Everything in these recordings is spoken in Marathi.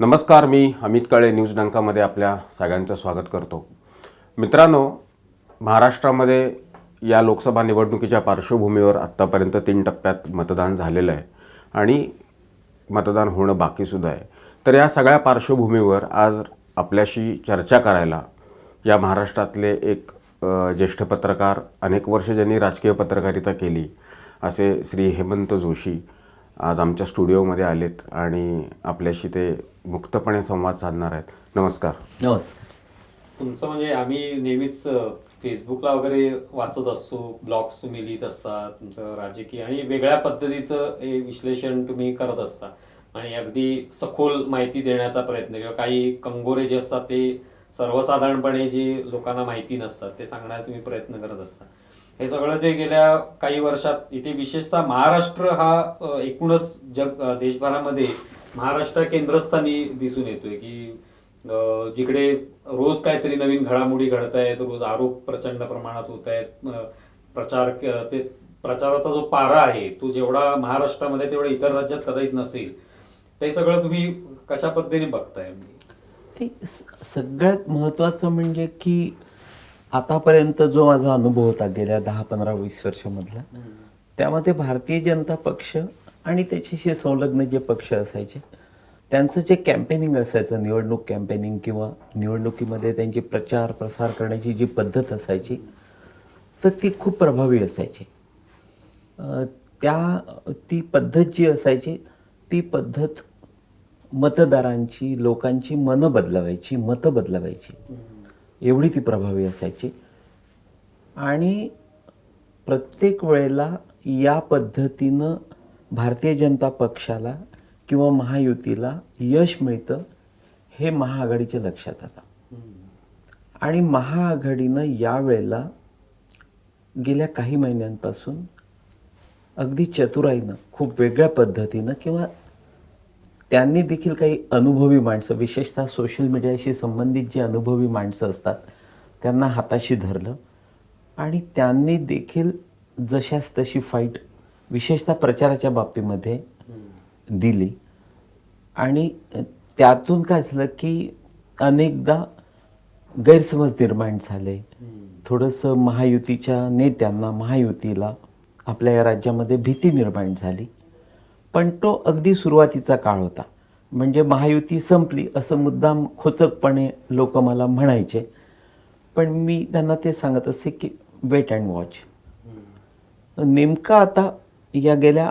नमस्कार, मी अमित काळे न्यूज डंकामध्ये आपल्या सगळ्यांचं स्वागत करतो. मित्रांनो, महाराष्ट्रामध्ये या लोकसभा निवडणुकीच्या पार्श्वभूमीवर आत्तापर्यंत 3 टप्प्यात मतदान झालेलं आहे आणि मतदान होणं बाकीसुद्धा आहे. तर या सगळ्या पार्श्वभूमीवर आज आपल्याशी चर्चा करायला या महाराष्ट्रातले एक ज्येष्ठ पत्रकार, अनेक वर्ष ज्यांनी राजकीय पत्रकारिता केली असे श्री हेमंत जोशी आज आमच्या स्टुडिओमध्ये आलेत आणि आपल्याशी ते मुक्तपणे संवाद साधणार आहेत. नमस्कार. नमस्कार. तुमचं म्हणजे आम्ही नेहमीच फेसबुकला वगैरे वाचत असतो, ब्लॉग्स तुम्ही लिहित असता, तुमचं राजकीय आणि वेगळ्या पद्धतीचं हे विश्लेषण तुम्ही करत असता आणि अगदी सखोल माहिती देण्याचा प्रयत्न किंवा काही कंगोरे जे असतात ते सर्वसाधारणपणे जे लोकांना माहिती नसतात ते सांगण्याचा तुम्ही प्रयत्न करत असता. हे सगळं जे गेल्या काही वर्षात इथे विशेषतः महाराष्ट्र हा एकूणच देशभरामध्ये महाराष्ट्र केंद्रस्थानी दिसून येतोय की जिकडे रोज काहीतरी नवीन घडामोडी घडत आहेत, रोज आरोप प्रचंड प्रमाणात होत आहेत, प्रचाराचा जो पारा आहे तो जेवढा महाराष्ट्रामध्ये तेवढा इतर राज्यात कदाचित नसेल. ते सगळं तुम्ही कशा पद्धतीने बघताय? ते सगळ्यात महत्त्वाचं म्हणजे की आतापर्यंत जो माझा अनुभव होता गेल्या 10-15-20 वर्षामधला, त्यामध्ये भारतीय जनता पक्ष आणि त्याच्याशी संलग्न जे पक्ष असायचे त्यांचं जे कॅम्पेनिंग असायचं, निवडणूक कॅम्पेनिंग किंवा निवडणुकीमध्ये त्यांची प्रचार प्रसार करण्याची जी पद्धत असायची तर ती खूप प्रभावी असायची. ती पद्धत जी असायची ती पद्धत मतदारांची, लोकांची मतं बदलवायची, एवढी ती प्रभावी असायची. आणि प्रत्येक वेळेला या पद्धतीनं भारतीय जनता पक्षाला किंवा महायुतीला यश मिळतं हे महाआघाडीच्या लक्षात आलं. आणि महाआघाडीनं यावेळेला गेल्या काही महिन्यांपासून अगदी चतुराईनं, खूप वेगळ्या पद्धतीनं किंवा त्यांनी देखील काही अनुभवी माणसं, विशेषतः सोशल मीडियाशी संबंधित जी अनुभवी माणसं असतात त्यांना हाताशी धरलं आणि त्यांनी देखील जशास तशी फाईट विशेषतः प्रचाराच्या बाबतीमध्ये दिली. आणि त्यातून काय झालं की अनेकदा गैरसमज निर्माण झाले. थोडंसं महायुतीच्या नेत्यांना, महायुतीला आपल्या या राज्यामध्ये भीती निर्माण झाली. पण तो अगदी सुरुवातीचा काळ होता. म्हणजे महायुती संपली असं मुद्दाम खोचकपणे लोक मला म्हणायचे, पण मी त्यांना ते सांगत असे की वेट अँड वॉच. नेमकं आता या गेल्या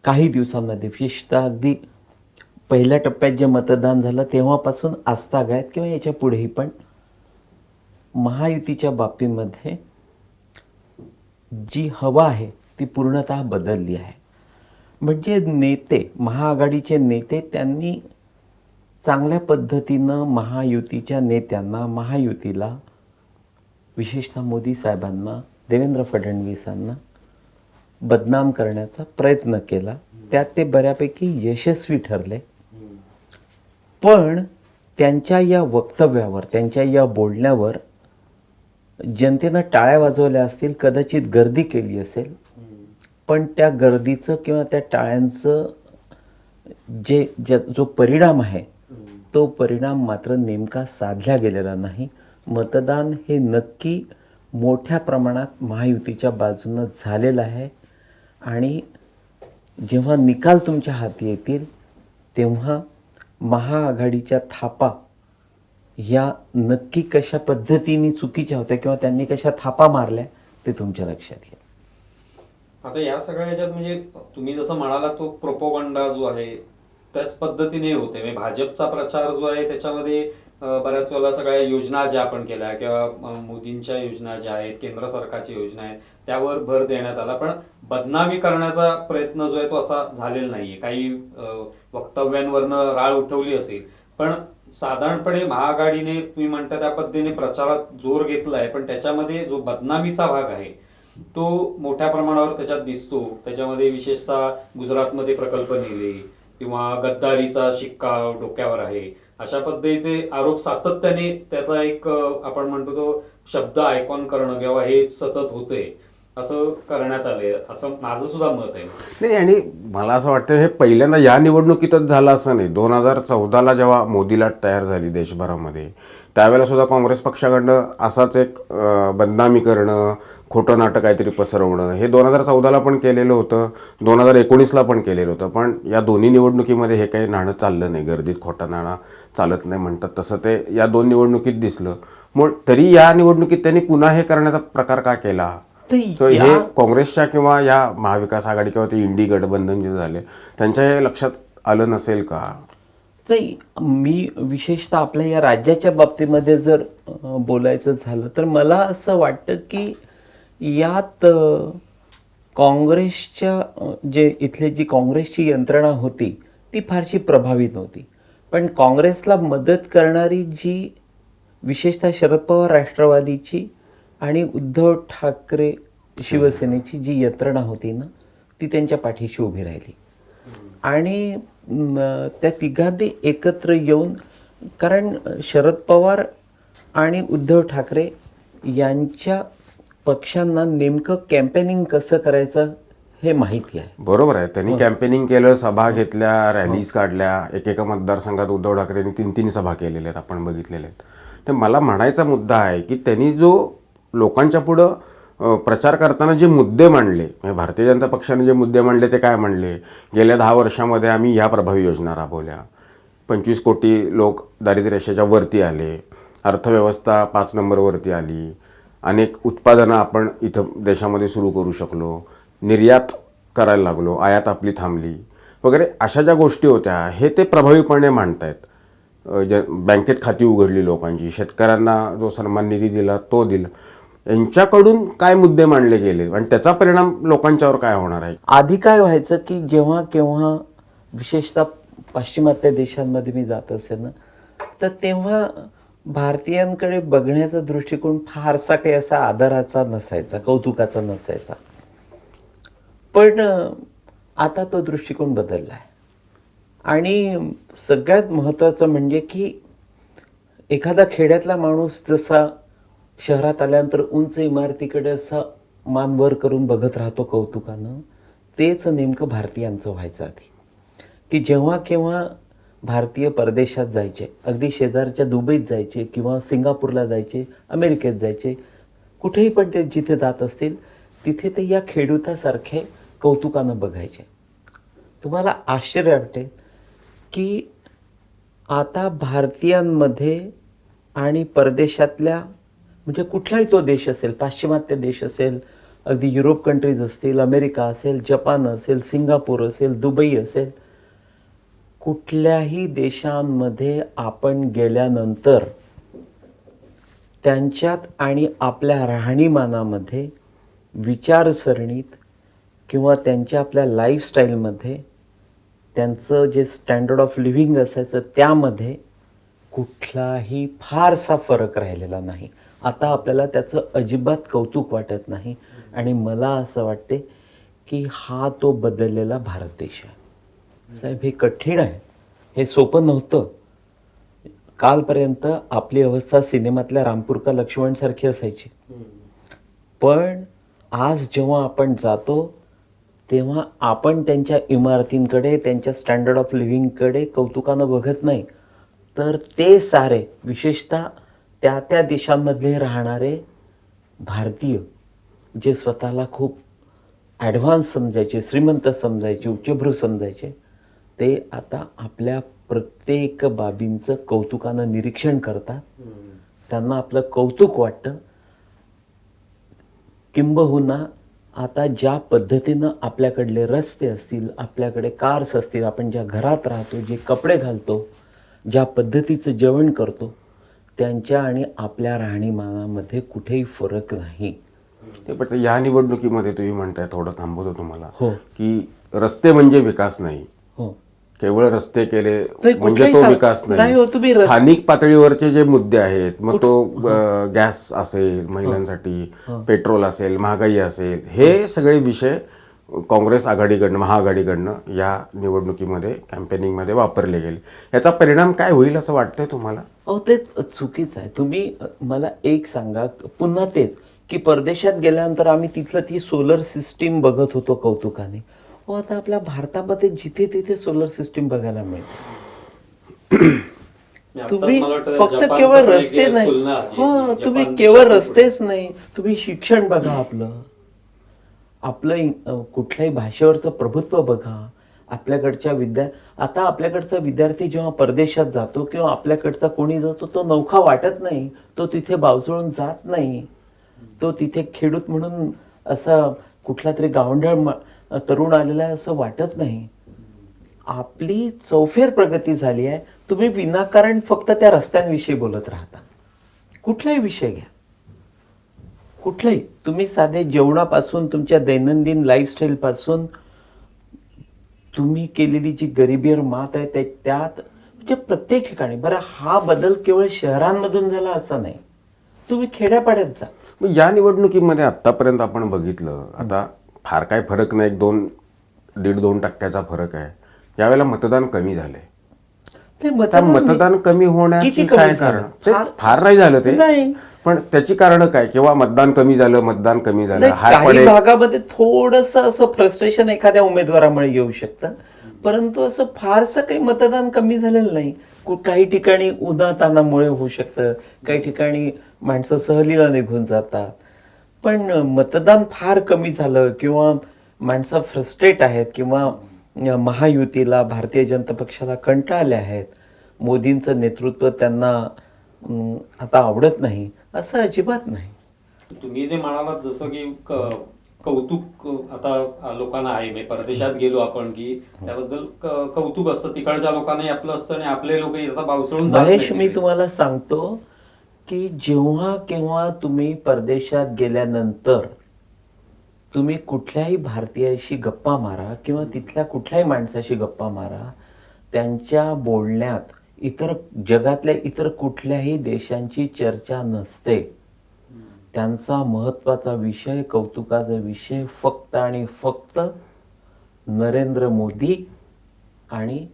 काही दिवसांमध्ये, विशेषतः अगदी पहिल्या टप्प्यात जे मतदान झालं तेव्हापासून आजतागायत किंवा याच्या पुढेही पण महायुतीच्या बाबतीमध्ये जी हवा आहे ती पूर्णतः बदलली आहे. म्हणजे नेते, महाआघाडीचे नेते त्यांनी चांगल्या पद्धतीनं महायुतीच्या नेत्यांना, महायुतीला, विशेषतः मोदी साहेबांना, देवेंद्र फडणवीसांना बदनाम करण्याचा प्रयत्न केला. त्यात ते बऱ्यापैकी यशस्वी ठरले. पण त्यांच्या या वक्तव्यावर, त्यांच्या या बोलण्यावर जनतेनं टाळ्या वाजवल्या असतील, कदाचित गर्दी केली असेल, पण त्या गर्दीचं किंवा त्या टाळ्यांचं जो परिणाम आहे तो परिणाम मात्र नेमका साधला गेलेला नाही. मतदान हे नक्की मोठ्या प्रमाणात महायुतीच्या बाजूनं झालेलं आहे. आणि जेव्हा निकाल तुमच्या हाती येतील तेव्हा महाआघाडीच्या थापा ह्या नक्की कशा पद्धतीने चुकीच्या होत्या किंवा त्यांनी कशा थापा मारल्या ते तुमच्या लक्षात येईल. आता या सगळ्या ह्याच्यात म्हणजे तुम्ही जसं म्हणाला तो प्रोपोगंडा जो आहे त्याच पद्धतीने होते. म्हणजे भाजपचा प्रचार जो आहे त्याच्यामध्ये बऱ्याच वेळेला सगळ्या योजना ज्या आपण केल्या किंवा मोदींच्या योजना ज्या आहेत, केंद्र सरकारच्या योजना आहेत त्यावर भर देण्यात आला, पण बदनामी करण्याचा प्रयत्न जो आहे तो असा झालेला नाहीये. काही वक्तव्यांवरनं राळ उठवली असेल, पण साधारणपणे महाआघाडीने तुम्ही म्हणता त्या पद्धतीने प्रचारात जोर घेतलाय, पण त्याच्यामध्ये जो बदनामीचा भाग आहे तो मोठ्या प्रमाणावर त्याच्यात दिसतो. त्याच्यामध्ये विशेषतः गुजरातमध्ये प्रकल्प नेले किंवा गद्दारीचा शिक्का डोक्यावर आहे, अशा पद्धतीचे आरोप सातत्याने त्याचा एक आपण म्हणतो तो शब्द आयकॉन करणं किंवा हे सतत होते. असं करण्यात आलंय, असं माझं सुद्धा मत आहे. नाही, आणि मला असं वाटतं हे पहिल्यांदा या निवडणुकीतच झालं असं नाही. 2014ला जेव्हा मोदी लाट तयार झाली देशभरामध्ये, त्यावेळेला सुद्धा काँग्रेस पक्षाकडनं असाच एक बदनामी करणं, खोटं नाटक काहीतरी पसरवणं, हे 2014ला पण केलेलं होतं, 2019ला पण केलेलं होतं. पण या दोन्ही निवडणुकीमध्ये हे काही नाणं चाललं नाही. गर्दीत खोटा नाणं चालत नाही म्हणतात, तसं ते या दोन निवडणुकीत दिसलं. मग तरी या निवडणुकीत त्यांनी पुन्हा हे करण्याचा प्रकार का केला? तर हे काँग्रेसच्या किंवा या महाविकास आघाडी किंवा ते इंडी गठबंधन जे झाले त्यांच्या हे लक्षात आलं नसेल का? नाही, मी विशेषतः आपल्या या राज्याच्या बाबतीमध्ये जर बोलायचं झालं तर मला असं वाटतं की यात काँग्रेसच्या जे इथले जी काँग्रेसची यंत्रणा होती ती फारशी प्रभावी नव्हती. पण काँग्रेसला मदत करणारी जी विशेषतः शरद पवार राष्ट्रवादीची आणि उद्धव ठाकरे शिवसेनेची जी यंत्रणा होती ना, ती त्यांच्या पाठीशी उभी राहिली. आणि त्या तिघांनी एकत्र येऊन, कारण शरद पवार आणि उद्धव ठाकरे यांच्या पक्षांना नेमकं कॅम्पेनिंग कसं करायचं हे माहिती आहे. बरोबर आहे, त्यांनी कॅम्पेनिंग केलं, सभा घेतल्या, रॅलीज काढल्या. एकेका मतदारसंघात उद्धव ठाकरेंनी 3-3 सभा केलेल्या आहेत, आपण बघितलेल्या आहेत. तर मला म्हणायचा मुद्दा आहे की त्यांनी जो लोकांच्या पुढं प्रचार करताना जे मुद्दे मांडले, म्हणजे भारतीय जनता पक्षाने जे मुद्दे मांडले ते काय मांडले? गेल्या 10 वर्षामध्ये आम्ही ह्या प्रभावी योजना राबवल्या, 25 कोटी लोक दारिद्र्य रेषेच्या वरती आले, अर्थव्यवस्था 5 नंबरवरती आली, अनेक उत्पादनं आपण इथं देशामध्ये सुरू करू शकलो, निर्यात करायला लागलो, आयात आपली थांबली वगैरे, अशा ज्या गोष्टी होत्या हे ते प्रभावीपणे मांडतायत. बँकेत खाती उघडली लोकांची, शेतकऱ्यांना जो सन्मान निधी दिला तो दिला. यांच्याकडून काय मुद्दे मांडले गेले आणि त्याचा परिणाम लोकांच्यावर काय होणार आहे? आधी काय व्हायचं की जेव्हा केव्हा विशेषतः पाश्चिमात्य देशांमध्ये मी जात असे ना, तर तेव्हा भारतीयांकडे बघण्याचा दृष्टिकोन फारसा काही असा आदराचा नसायचा, कौतुकाचा नसायचा. पण आता तो दृष्टिकोन बदलला आहे. आणि सगळ्यात महत्त्वाचं म्हणजे की एखादा खेड्यातला माणूस जसा शहरात आल्यानंतर उंच इमारतीकडे असा मान वर करून बघत राहतो कौतुकानं, तेच नेमकं भारतीयांचं व्हायचं आधी. की जेव्हा केव्हा भारतीय परदेशात जायचे, अगदी शेजारच्या दुबईत जायचे किंवा सिंगापूरला जायचे, अमेरिकेत जायचे, कुठेही पण ते जिथे जात असतील तिथे ते या खेडूतासारखे कौतुकानं बघायचे. तुम्हाला आश्चर्य वाटेल की आता भारतीयांमध्ये आणि परदेशातल्या, म्हणजे कुठलाही तो देश असेल, पाश्चिमात्य देश असेल, अगदी युरोप कंट्रीज असतील, अमेरिका असेल, जपान असेल, सिंगापूर असेल, दुबई असेल, कुठल्याही देशांमध्ये आपण गेल्यानंतर त्यांच्यात आणि आपल्या राहणीमानामध्ये, विचारसरणीत किंवा त्यांच्या आपल्या लाईफस्टाईलमध्ये, त्यांचं जे स्टँडर्ड ऑफ लिव्हिंग असायचं त्यामध्ये कुठलाही फारसा फरक राहिलेला नाही. आता आपल्याला त्याचं अजिबात कौतुक वाटत नाही. आणि मला असं वाटते की हा तो बदललेला भारत देश आहे. साहेब, हे कठीण आहे, हे सोपं नव्हतं. कालपर्यंत आपली अवस्था सिनेमातल्या रामपूर का लक्ष्मणसारखी असायची. पण आज जेव्हा आपण जातो तेव्हा आपण त्यांच्या इमारतींकडे, त्यांच्या स्टँडर्ड ऑफ लिव्हिंगकडे कौतुकानं बघत नाही, तर ते सारे विशेषतः त्या त्या देशांमधले राहणारे भारतीय जे स्वतःला खूप ॲडव्हान्स समजायचे, श्रीमंत समजायचे, उच्चभ्रू समजायचे, ते आता आपल्या प्रत्येक बाबींचं कौतुकानं निरीक्षण करतात. त्यांना आपलं कौतुक वाटतं. किंबहुना आता ज्या पद्धतीनं आपल्याकडले रस्ते असतील, आपल्याकडे कार्स असतील, आपण ज्या घरात राहतो, जे कपडे घालतो, ज्या पद्धतीचं जेवण करतो, त्यांच्या आणि आपल्या राहणीमानामध्ये कुठेही फरक नाही. पण या निवडणुकीमध्ये तुम्ही म्हणताय, थोडं थांबवतो तुम्हाला, हो. की रस्ते म्हणजे विकास नाही, हो, केवळ रस्ते केले नाही, म्हणजे कुठलाही तो विकास नाही हो, तुम्ही नाही. स्थानिक पातळीवरचे जे मुद्दे आहेत, मग तो गॅस असेल महिलांसाठी, पेट्रोल असेल, महागाई असेल, हे सगळे विषय काँग्रेस आघाडीकडनं, महाआघाडीकडनं या निवडणुकीमध्ये कॅम्पेनिंगमध्ये वापरले गेले. याचा परिणाम काय होईल असं वाटतंय तुम्हाला? अहो, ते चुकीचं आहे. तुम्ही मला एक सांगा, पुन्हा तेच की परदेशात गेल्यानंतर आम्ही तिथलं ती सोलर सिस्टीम बघत होतो कौतुकाने. हो, आता आपल्या भारतामध्ये जिथे तिथे सोलर सिस्टीम बघायला मिळते. आत्ताच तुम्ही मला वाटतं फक्त जपानचं केवळ पण रस्ते एक नाही, तुलना आहे. हा, तुम्ही जपान केवळ देशात रस्तेच नाही, तुम्ही शिक्षण बघा, आपलं कुठल्याही भाषेवरचं प्रभुत्व बघा, आता आपल्याकडचा विद्यार्थी जेव्हा परदेशात जातो किंवा आपल्याकडचा कोणी जातो, तो नौखा वाटत नाही, तो तिथे बावचळून जात नाही, तो तिथे खेडूत म्हणून असं कुठला तरी गावंढळ तरुण आलेला आहे असं वाटत नाही. आपली चौफेर प्रगती झाली आहे. तुम्ही विनाकारण फक्त त्या रस्त्यांविषयी बोलत राहता. कुठलाही विषय घ्या, कुठलाही, तुम्ही साधे जेवणापासून तुमच्या दैनंदिन लाईफस्टाईल पासून तुम्ही केलेली जी गरिबीवर मात आहे त्यात म्हणजे प्रत्येक ठिकाणी. बरं, हा बदल केवळ शहरांमधून झाला असं नाही, तुम्ही खेड्यापाड्यात जा. मग या निवडणुकीमध्ये आतापर्यंत आपण बघितलं, आता फार काय फरक नाही, 1-2% फरक आहे. यावेळेला मतदान कमी झालंय. ते मतदान कमी होण्याची किती कमी काय झालं? कारण? ते फार नाही झालं ते, नाही. पण त्याची कारण काय? किंवा मतदान कमी झालं नाही, हा पण काही एक- भागामध्ये थोडस असं फ्रस्ट्रेशन एखाद्या उमेदवारामुळे येऊ शकतं, परंतु असं फारसं काही मतदान कमी झालेलं नाही. काही ठिकाणी उदातानामुळे होऊ शकतं, काही ठिकाणी माणसं सहलीला निघून जातात, पण मतदान फार कमी झालं किंवा माणसं फ्रस्ट्रेट आहेत किंवा महायुतीला, भारतीय जनता पक्षाला कंटाळले आहेत, मोदींचं नेतृत्व त्यांना आता आवडत नाही, असं अजिबात नाही. तुम्ही जे म्हणालात जसं की कौतुक आता लोकांना आहे, म्हणजे परदेशात गेलो आपण की त्याबद्दल कौतुक असतं तिकडच्या लोकांनाही आपलं असतं आणि आपले लोक आता बावचळून जात महेश, नाहीत मी तिकडे. तुम्हाला सांगतो की जेव्हा केव्हा तुम्ही परदेशात गेल्यानंतर तुम्ही कुठल्याही भारतीयाशी गप्पा मारा किंवा तिथल्या कुठल्याही माणसाशी गप्पा मारा, त्यांच्या बोलण्यात जगातल्या इतर कुठल्याही देशांची चर्चा नसते. त्यांचा महत्वाचा विषय, कौतुकाचा विषय फक्त आणि फक्त नरेंद्र मोदी आणि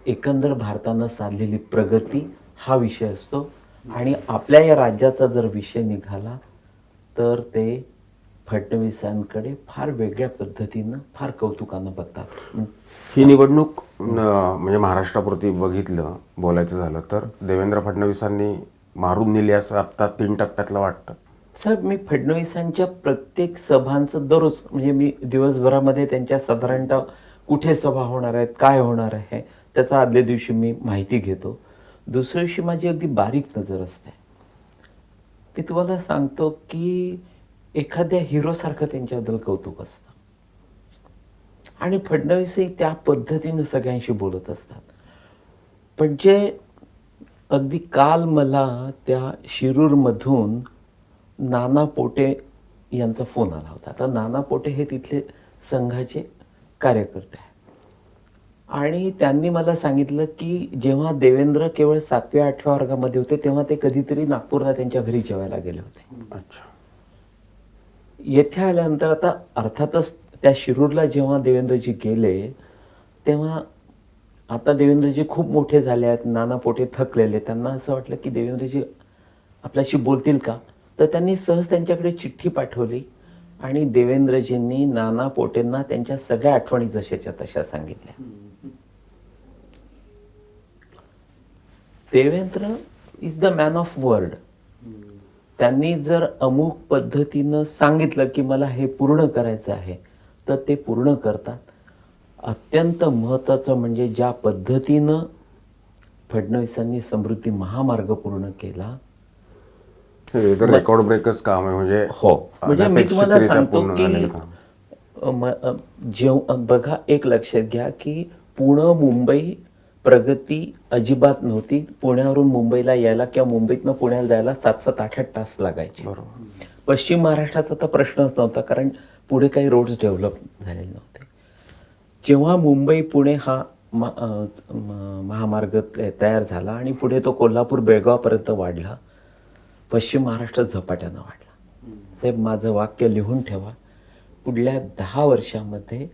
एकंदर भारतानं साधलेली प्रगती हा विषय असतो. आणि आपल्या या राज्याचा जर विषय निघाला तर ते फडणवीसांकडे फार वेगळ्या पद्धतीनं, फार कौतुकानं बघतात. ही निवडणूक म्हणजे महाराष्ट्रापुरती बोलायचं झालं तर देवेंद्र फडणवीसांनी मारून नेली असं आता 3% वाटतं. साहेब, मी फडणवीसांच्या प्रत्येक सभांचं दररोज, म्हणजे मी दिवसभरामध्ये त्यांच्या साधारणतः कुठे सभा होणार आहेत, काय होणार आहे, त्याचा आदल्या दिवशी मी माहिती घेतो. दुसऱ्या दिवशी माझी अगदी बारीक नजर असते. मी तुम्हाला सांगतो की एखाद्या हिरोसारखं त्यांच्याबद्दल कौतुक असतं आणि फडणवीसही त्या पद्धतीनं सगळ्यांशी बोलत असतात. पण जे अगदी काल मला त्या शिरूरमधून नाना पोटे यांचा फोन आला होता. आता नाना पोटे हे तिथले संघाचे कार्यकर्ते आहेत आणि त्यांनी मला सांगितलं की जेव्हा देवेंद्र केवळ 7व्या-8व्या वर्गामध्ये होते तेव्हा ते कधीतरी नागपूरला त्यांच्या घरी जेवायला गेले होते. अच्छा. येथे आल्यानंतर आता अर्थातच त्या शिरूरला जेव्हा देवेंद्रजी गेले तेव्हा आता देवेंद्रजी खूप मोठे झाले आहेत, नाना पोटे थकलेले, त्यांना असं वाटलं की देवेंद्रजी आपल्याशी बोलतील का, तर त्यांनी सहज त्यांच्याकडे चिठ्ठी पाठवली आणि देवेंद्रजींनी नाना पोटेंना त्यांच्या सगळ्या आठवणी जशाच्या तशा सांगितल्या. Devendra is the man of word. त्यांनी जर अमुक पद्धतीनं सांगितलं की मला हे पूर्ण करायचं आहे तर ते पूर्ण करतात. अत्यंत महत्त्वाचं म्हणजे ज्या पद्धतीनं फडणवीसांनी समृद्धी महामार्ग पूर्ण केला, रेकॉर्ड ब्रेकच काम आहे. म्हणजे हो, म्हणजे मी तुम्हाला अनपेक्षितरित्या सांगतो पूर्ण की झालेलं काम. बघा, एक लक्षात घ्या की पुणे मुंबई प्रगती अजिबात नव्हती. पुण्यावरून मुंबईला यायला किंवा मुंबईतनं पुण्याला जायला 7-8 तास लागायचे. बरोबर. पश्चिम महाराष्ट्राचा तर प्रश्नच नव्हता, कारण पुढे काही रोड्स डेव्हलप झालेले नव्हते. जेव्हा मुंबई पुणे हा महामार्ग तयार झाला आणि पुढे तो कोल्हापूर बेळगावपर्यंत वाढला, पश्चिम महाराष्ट्र झपाट्यानं वाढला. साहेब, माझं वाक्य लिहून ठेवा, पुढल्या 10 वर्षामध्ये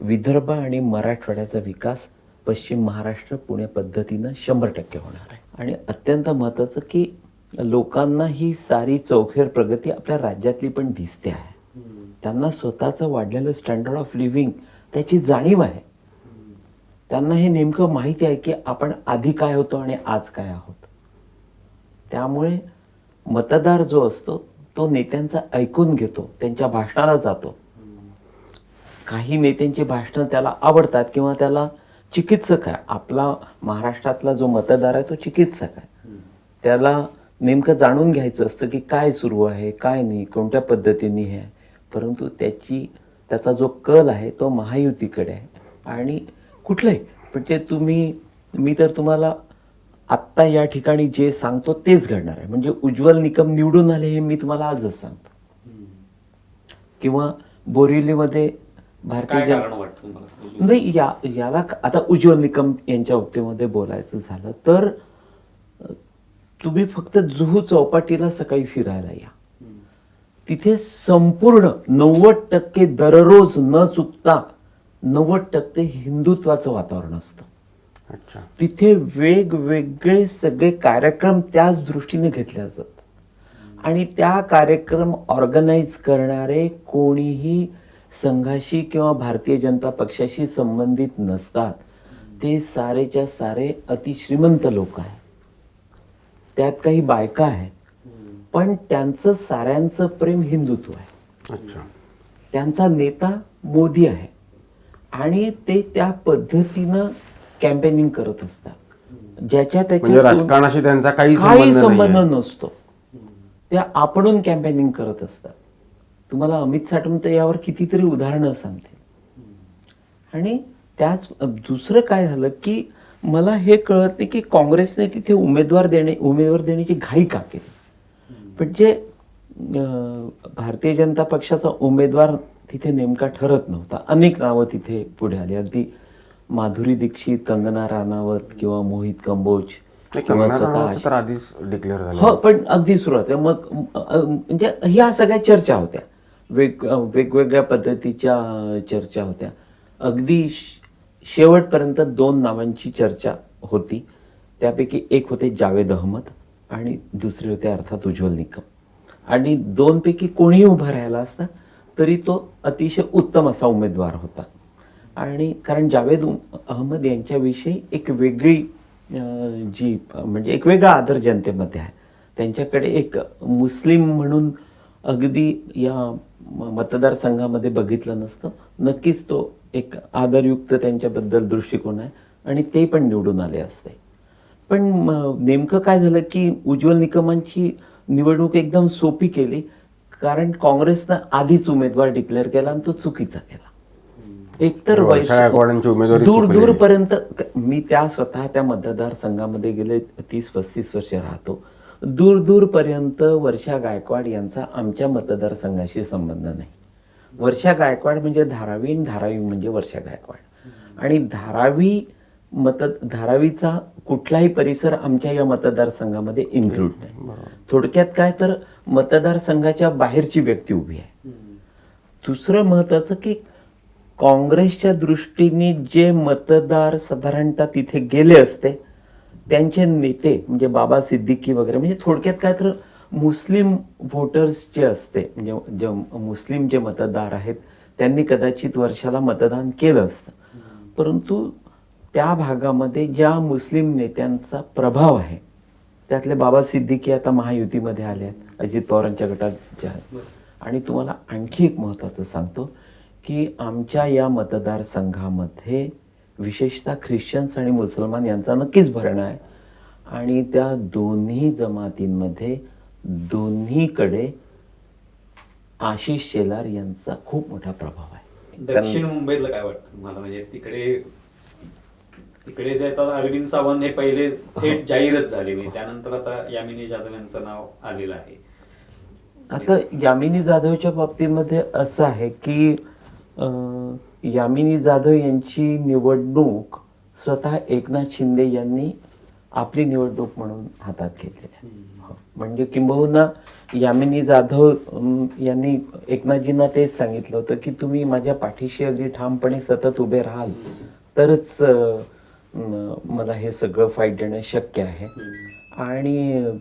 विदर्भ आणि मराठवाड्याचा विकास पश्चिम महाराष्ट्र पुणे पद्धतीनं 100% होणार आहे. आणि अत्यंत महत्त्वाचं की लोकांना ही सारी चौफेर प्रगती आपल्या राज्यातली पण दिसते आहे. त्यांना स्वतःचं वाढलेलं स्टँडर्ड ऑफ लिव्हिंग त्याची जाणीव आहे. त्यांना हे नेमकं माहिती आहे की आपण आधी काय होतो आणि आज काय आहोत. त्यामुळे मतदार जो असतो तो नेत्यांचा ऐकून घेतो, त्यांच्या भाषणाला जातो. काही नेत्यांची भाषणं त्याला आवडतात किंवा त्याला चिकित्सक आहे. आपला महाराष्ट्रातला जो मतदार आहे तो चिकित्सक आहे. त्याला नेमकं जाणून घ्यायचं असतं की काय सुरू आहे, काय नाही, कोणत्या पद्धतीने हे आहे. परंतु त्याचा जो कल आहे तो महायुतीकडे आहे. आणि कुठलंही म्हणजे मी तर तुम्हाला आत्ता या ठिकाणी जे सांगतो तेच घडणार आहे. म्हणजे उज्ज्वल निकम निवडून आले हे मी तुम्हाला आजच सांगतो. किंवा बोरिवलीमध्ये भारतीय काय कारण वाटतं तुम्हाला? नाही, याला आता उज्ज्वल निकम यांच्या बाबतीमध्ये बोलायचं झालं तर तुम्ही फक्त जुहू चौपाटीला सकाळी फिरायला या. तिथे संपूर्ण 90% दररोज न चुकता 90% हिंदुत्वाचं वातावरण असतं. अच्छा. तिथे वेगवेगळे सगळे कार्यक्रम त्याच दृष्टीने घेतले जातात आणि त्या कार्यक्रम ऑर्गनाईज करणारे कोणीही संघाशी किंवा भारतीय जनता पक्षाशी संबंधित नसतात. ते सारेच्या सारे अतिश्रीमंत लोक आहेत. त्यात काही बायका आहेत, पण त्यांचं साऱ्यांचं प्रेम हिंदुत्व आहे. अच्छा. त्यांचा नेता मोदी आहे आणि ते त्या पद्धतीनं कॅम्पेनिंग करत असतात. ज्याच्या म्हणजे त्याच्या राजकारणाशी त्यांचा काही काही संबंध नाहीये. नसतो. त्या आपणून कॅम्पेनिंग करत असतात. तुम्हाला अमित साटम तर यावर कितीतरी उदाहरणं सांगते. आणि त्याच दुसरं काय झालं की मला हे कळत नाही की काँग्रेसने तिथे उमेदवार देण्याची घाई का केली. म्हणजे भारतीय जनता पक्षाचा उमेदवार तिथे नेमका ठरत नव्हता. अनेक नावं तिथे पुढे आली. अगदी माधुरी दीक्षित, कंगना राणावत किंवा मोहित कंबोज किंवा स्वतः तर आधीच डिक्लेअर झालं. हो, पण अगदी सुरुवात मग म्हणजे ह्या सगळ्या चर्चा होत्या. वेगवेगळ्या पद्धतीच्या चर्चा होत्या. अगदी शेवटपर्यंत 2 नावांची चर्चा होती. त्यापैकी एक होते जावेद अहमद आणि दुसरे होते अर्थात उज्ज्वल निकम. आणि 2 पैकी कोणीही उभा राहिला असता तरी तो अतिशय उत्तम असा उमेदवार होता. आणि कारण जावेद अहमद यांच्याविषयी एक वेगळी म्हणजे एक वेगळा आदर जनतेमध्ये आहे. त्यांच्याकडे एक मुस्लिम म्हणून अगदी या मतदारसंघामध्ये बघितलं नसतं. नक्कीच तो एक आदरयुक्त त्यांच्याबद्दल दृष्टिकोन आहे आणि ते पण निवडून आले असते. पण नेमकं काय झालं की उज्ज्वल निकमांची निवडणूक एकदम सोपी केली कारण काँग्रेसनं आधीच उमेदवार डिक्लेअर केला आणि तो चुकीचा केला. एकतर दूरपर्यंत मी स्वतः त्या मतदारसंघामध्ये गेले 30-35 वर्ष राहतो. दूरपर्यंत वर्षा गायकवाड यांचा आमच्या मतदारसंघाशी संबंध नाही. वर्षा गायकवाड म्हणजे धारावी आणि धारावी म्हणजे वर्षा गायकवाड. आणि धारावीचा कुठलाही परिसर आमच्या या मतदारसंघामध्ये इन्क्लूड नाही. थोडक्यात काय तर मतदारसंघाच्या बाहेरची व्यक्ती उभी आहे. दुसरं महत्वाचं की काँग्रेसच्या दृष्टीने जे मतदार साधारणतः तिथे गेले असते त्यांचे नेते म्हणजे बाबा सिद्दीकी वगैरे म्हणजे थोडक्यात काय तर मुस्लिम व्होटर्स जे असते म्हणजे मुस्लिम जे मतदार आहेत त्यांनी कदाचित वर्षाला मतदान केलं असतं. परंतु त्या भागामध्ये ज्या मुस्लिम नेत्यांचा प्रभाव आहे त्यातले बाबा सिद्दीकी आता महायुतीमध्ये आले आहेत, अजित पवारांच्या गटात जे आहेत. आणि तुम्हाला आणखी एक महत्त्वाचं सांगतो की आमच्या या मतदारसंघामध्ये विशेषतः ख्रिश्चन्स आणि मुसलमान यांचा नक्कीच भरणा आहे. आणि त्या दोन्ही जमातींमध्ये दोन्हीकडे आशिष शेलार यांचा खूप मोठा प्रभाव आहे. दक्षिण मुंबईतलं काय वाटतं तुम्हाला? म्हणजे तिकडे जे आता अरविंद सावंत हे पहिले थेट जाहीरच झाले, त्यानंतर आता यामिनी जाधव यांचं नाव आलेलं आहे. आता यामिनी जाधवच्या बाबतीमध्ये असं आहे की यामिनी जाधव यांची निवडणूक स्वतः एकनाथ शिंदे यांनी आपली निवडणूक म्हणून हातात घेतलेली आहे. म्हणजे किंबहुना यामिनी जाधव यांनी एकनाथजींना तेच सांगितलं होतं की तुम्ही माझ्या पाठीशी अगदी ठामपणे सतत उभे राहाल तरच मला हे सगळं फाईट देणं शक्य आहे. आणि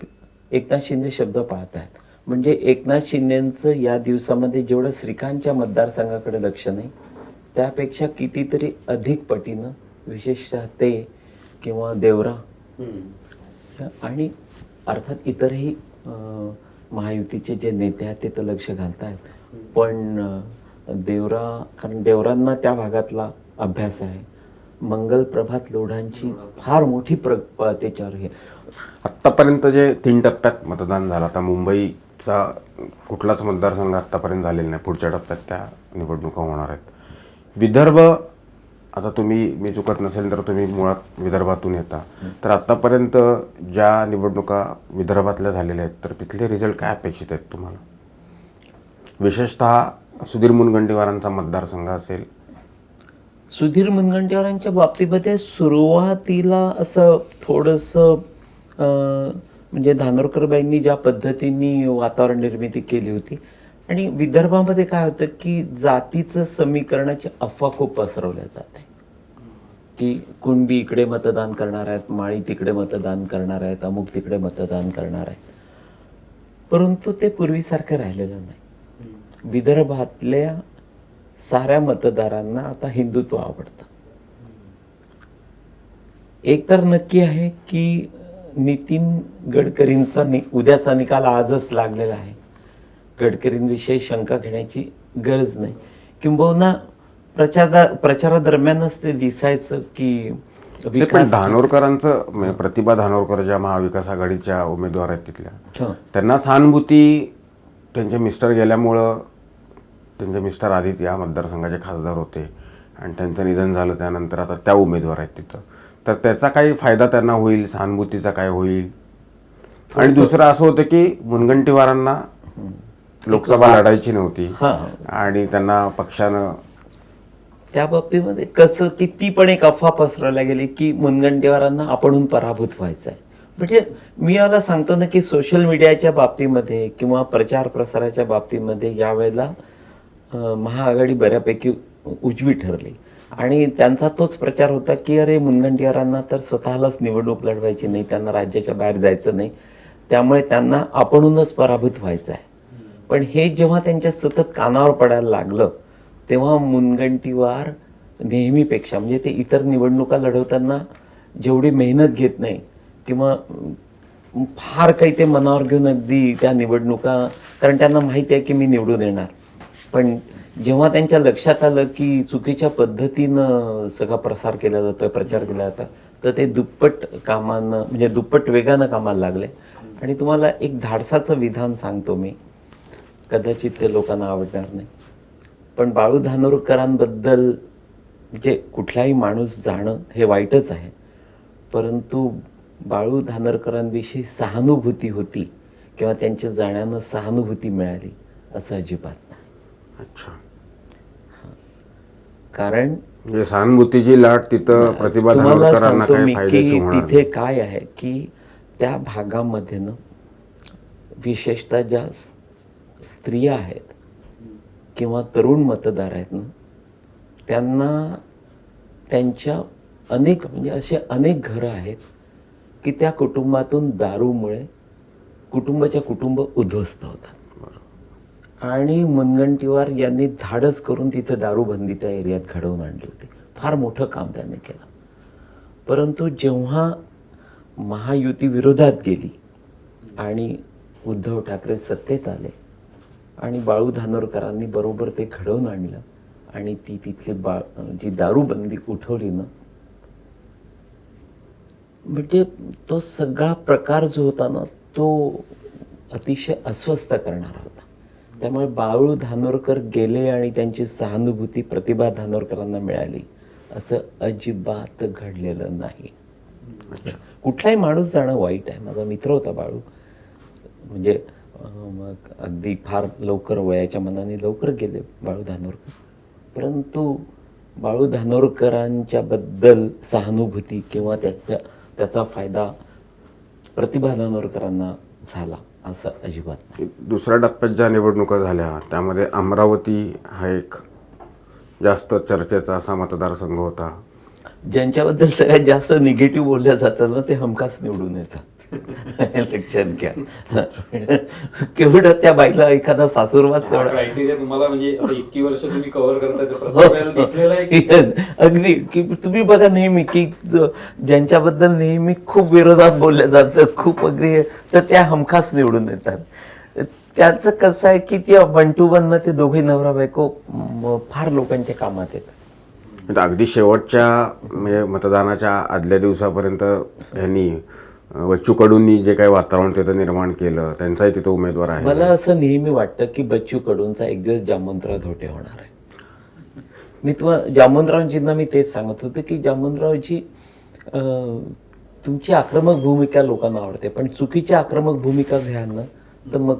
एकनाथ शिंदे शब्द पाळत आहेत. म्हणजे एकनाथ शिंदेचं या दिवसामध्ये जेवढं श्रीकांतच्या मतदारसंघाकडे लक्ष नाही, त्यापेक्षा कितीतरी अधिक पटीनं विशेषतः ते किंवा देवरा आणि अर्थात इतरही महायुतीचे जे नेते आहेत ते तर लक्ष घालत आहेत. पण कारण देवरांना त्या भागातला अभ्यास आहे. मंगल प्रभात लोढांची फार मोठी त्याच्यावर हे. आत्तापर्यंत जे 3 टप्प्यात मतदान झालं, आता मुंबईचा कुठलाच मतदारसंघ आत्तापर्यंत झालेला नाही, पुढच्या टप्प्यात त्या निवडणुका होणार आहेत. विदर्भ, आता तुम्ही, मी चुकत नसेल तर तुम्ही मुळात विदर्भातून येता, तर आत्तापर्यंत ज्या निवडणुका विदर्भातल्या झालेल्या आहेत तर तिथले रिझल्ट काय अपेक्षित आहेत तुम्हाला? विशेषतः सुधीर मुनगंटीवारांचा मतदारसंघ असेल. सुधीर मुनगंटीवारांच्या बाबतीमध्ये सुरुवातीला असं थोडंसं म्हणजे धानोरकरबाईंनी ज्या पद्धतीने वातावरण निर्मिती केली होती आणि विदर्भामध्ये काय होतं की जातीचं समीकरणाची अफवा खूप पसरवल्या जाते की कुणबी इकडे मतदान करणार आहेत, माळी तिकडे मतदान करणार आहेत, अमुक तिकडे मतदान करणार आहेत. परंतु ते पूर्वीसारखं राहिलेलं नाही. विदर्भातल्या साऱ्या मतदारांना आता हिंदुत्व आवडतं. एक तर नक्की आहे की नितीन गडकरींचा उद्याचा निकाल आजच लागलेला आहे. गडकरींविषयी शंका घेण्याची गरज नाही. किंबहुना प्रचारादरम्यानच ते दिसायचं की पण धानोरकरांचं म्हणजे प्रतिभा धानोरकर ज्या महाविकास आघाडीच्या उमेदवार आहेत तिथल्या, त्यांना सहानुभूती त्यांचे मिस्टर गेल्यामुळं, त्यांचे मिस्टर आधी या मतदारसंघाचे खासदार होते आणि त्यांचं निधन झालं त्यानंतर आता त्या उमेदवार आहेत तिथं, तर त्याचा काही फायदा त्यांना होईल, सहानुभूतीचा काय होईल? आणि दुसरं असं होतं की मुनगंटीवारांना लोकसभा लढायची नव्हती आणि त्यांना पक्षानं त्या बाबतीमध्ये कसं की ती पण एक अफवा पसरवल्या गेली की मुनगंटीवारांना आपणहून पराभूत व्हायचं आहे. म्हणजे मी याला सांगतो ना की सोशल मीडियाच्या बाबतीमध्ये किंवा प्रचार प्रसाराच्या बाबतीमध्ये यावेळेला महाआघाडी बऱ्यापैकी उजवी ठरली आणि त्यांचा तोच प्रचार होता की अरे मुनगंटीवारांना तर स्वतःलाच निवडणूक लढवायची नाही, त्यांना राज्याच्या बाहेर जायचं नाही, त्यामुळे त्यांना आपणहूनच पराभूत व्हायचं आहे. पण हे जेव्हा त्यांच्या सतत कानावर पडायला लागलं तेव्हा मुनगंटीवार नेहमीपेक्षा म्हणजे ते इतर निवडणुका लढवताना जेवढी मेहनत घेत नाही किंवा फार काही ते मनावर घेऊन अगदी त्या निवडणुका, कारण त्यांना माहिती आहे की मी निवडून येणार, पण जेव्हा त्यांच्या लक्षात आलं की चुकीच्या पद्धतीनं सगळा प्रसार केला जातोय, प्रचार केला जातो, तर ते दुप्पट कामानं म्हणजे दुप्पट वेगानं कामाला लागले. आणि तुम्हाला एक धाडसाचं विधान सांगतो मी, कदाचित ते लोकांना आवडणार नाही, पण बाळू धानोरकरांबद्दल म्हणजे कुठलाही माणूस जाणं हे वाईटच आहे, परंतु बाळू धानोरकरांविषयी सहानुभूती होती किंवा त्यांच्या जाण्यानं सहानुभूती मिळाली असं अजिबात नाही. अच्छा, कारण म्हणजे सहानुभूतीची लाट तिथं प्रतिभा धानोरकरांना काही फायद्याची होणार तिथे काय आहे की त्या भागामध्ये ना विशेषतः ज्या स्त्रिया आहेत किंवा तरुण मतदार आहेत ना, त्यांना त्यांच्या अनेक म्हणजे असे अनेक घरं आहेत की त्या कुटुंबातून दारूमुळे कुटुंबाच्या कुटुंब उद्ध्वस्त होतात. आणि मुनगंटीवार यांनी धाडस करून तिथे दारूबंदी त्या एरियात घडवून आणली होती. फार मोठं काम त्यांनी केलं. परंतु जेव्हा महायुती विरोधात गेली आणि उद्धव ठाकरे सत्तेत आले आणि बाळू धानोरकरांनी बरोबर ते घडवून आणलं आणि ती तिथली जी दारूबंदी उठवली ना, म्हणजे तो सगळा प्रकार जो होता ना तो अतिशय अस्वस्थ करणारा होता. त्यामुळे बाळू धानोरकर गेले आणि त्यांची सहानुभूती प्रतिभा धानोरकरांना मिळाली असं अजिबात घडलेलं नाही. कुठलाही माणूस जाणं वाईट आहे. माझा मित्र होता बाळू, म्हणजे अगदी फार लवकर वयाच्या मनाने लवकर गेले बाळू धानोरकर, परंतु बाळू धानोरकरांच्या बद्दल सहानुभूती किंवा त्याचा फायदा प्रतिभा धानोरकरांना झाला असं अजिबात नाही. दुसऱ्या टप्प्यात ज्या निवडणुका झाल्या त्यामध्ये अमरावती हा एक जास्त चर्चेचा असा मतदारसंघ होता. ज्यांच्याबद्दल सगळ्यात जास्त निगेटिव्ह बोलल्या जातं ना ते हमखास निवडून येतात. लक्षात घ्या. केवढं त्या बाईला एखादा सासूरवास तेवढा क्रायटेरिया तुम्हाला म्हणजे आता इतकी वर्ष तुम्ही कव्हर करताय तर प्रत्येक वेळेला दिसलेला आहे की अगदी की तुम्ही बघा नेहमी की ज्यांच्याबद्दल नेहमी खूप विरोधात बोललं जातं, खूप अगदी, तर त्या हमखास निवडून येतात. त्याचं कसं आहे की त्या 1 to 1 ते दोघे नवरा बायको फार लोकांच्या कामात येतात. म्हणजे अगदी शेवटच्या म्हणजे मतदानाच्या आदल्या दिवसापर्यंत यांनी बच्चू कडूंनी जे काही वातावरण तिथं निर्माण केलं, त्यांचाही तिथं उमेदवार आहे. मला असं नेहमी वाटतं की बच्चू कडूंचा एक दिवस जामवंतराव धोटे होणार आहे. मी तुम्हाला जामवंतरावांजींना मी तेच सांगत होतो की जामवंतरावजी, तुमची आक्रमक भूमिका लोकांना आवडते, पण चुकीची आक्रमक भूमिका घ्याल ना तर मग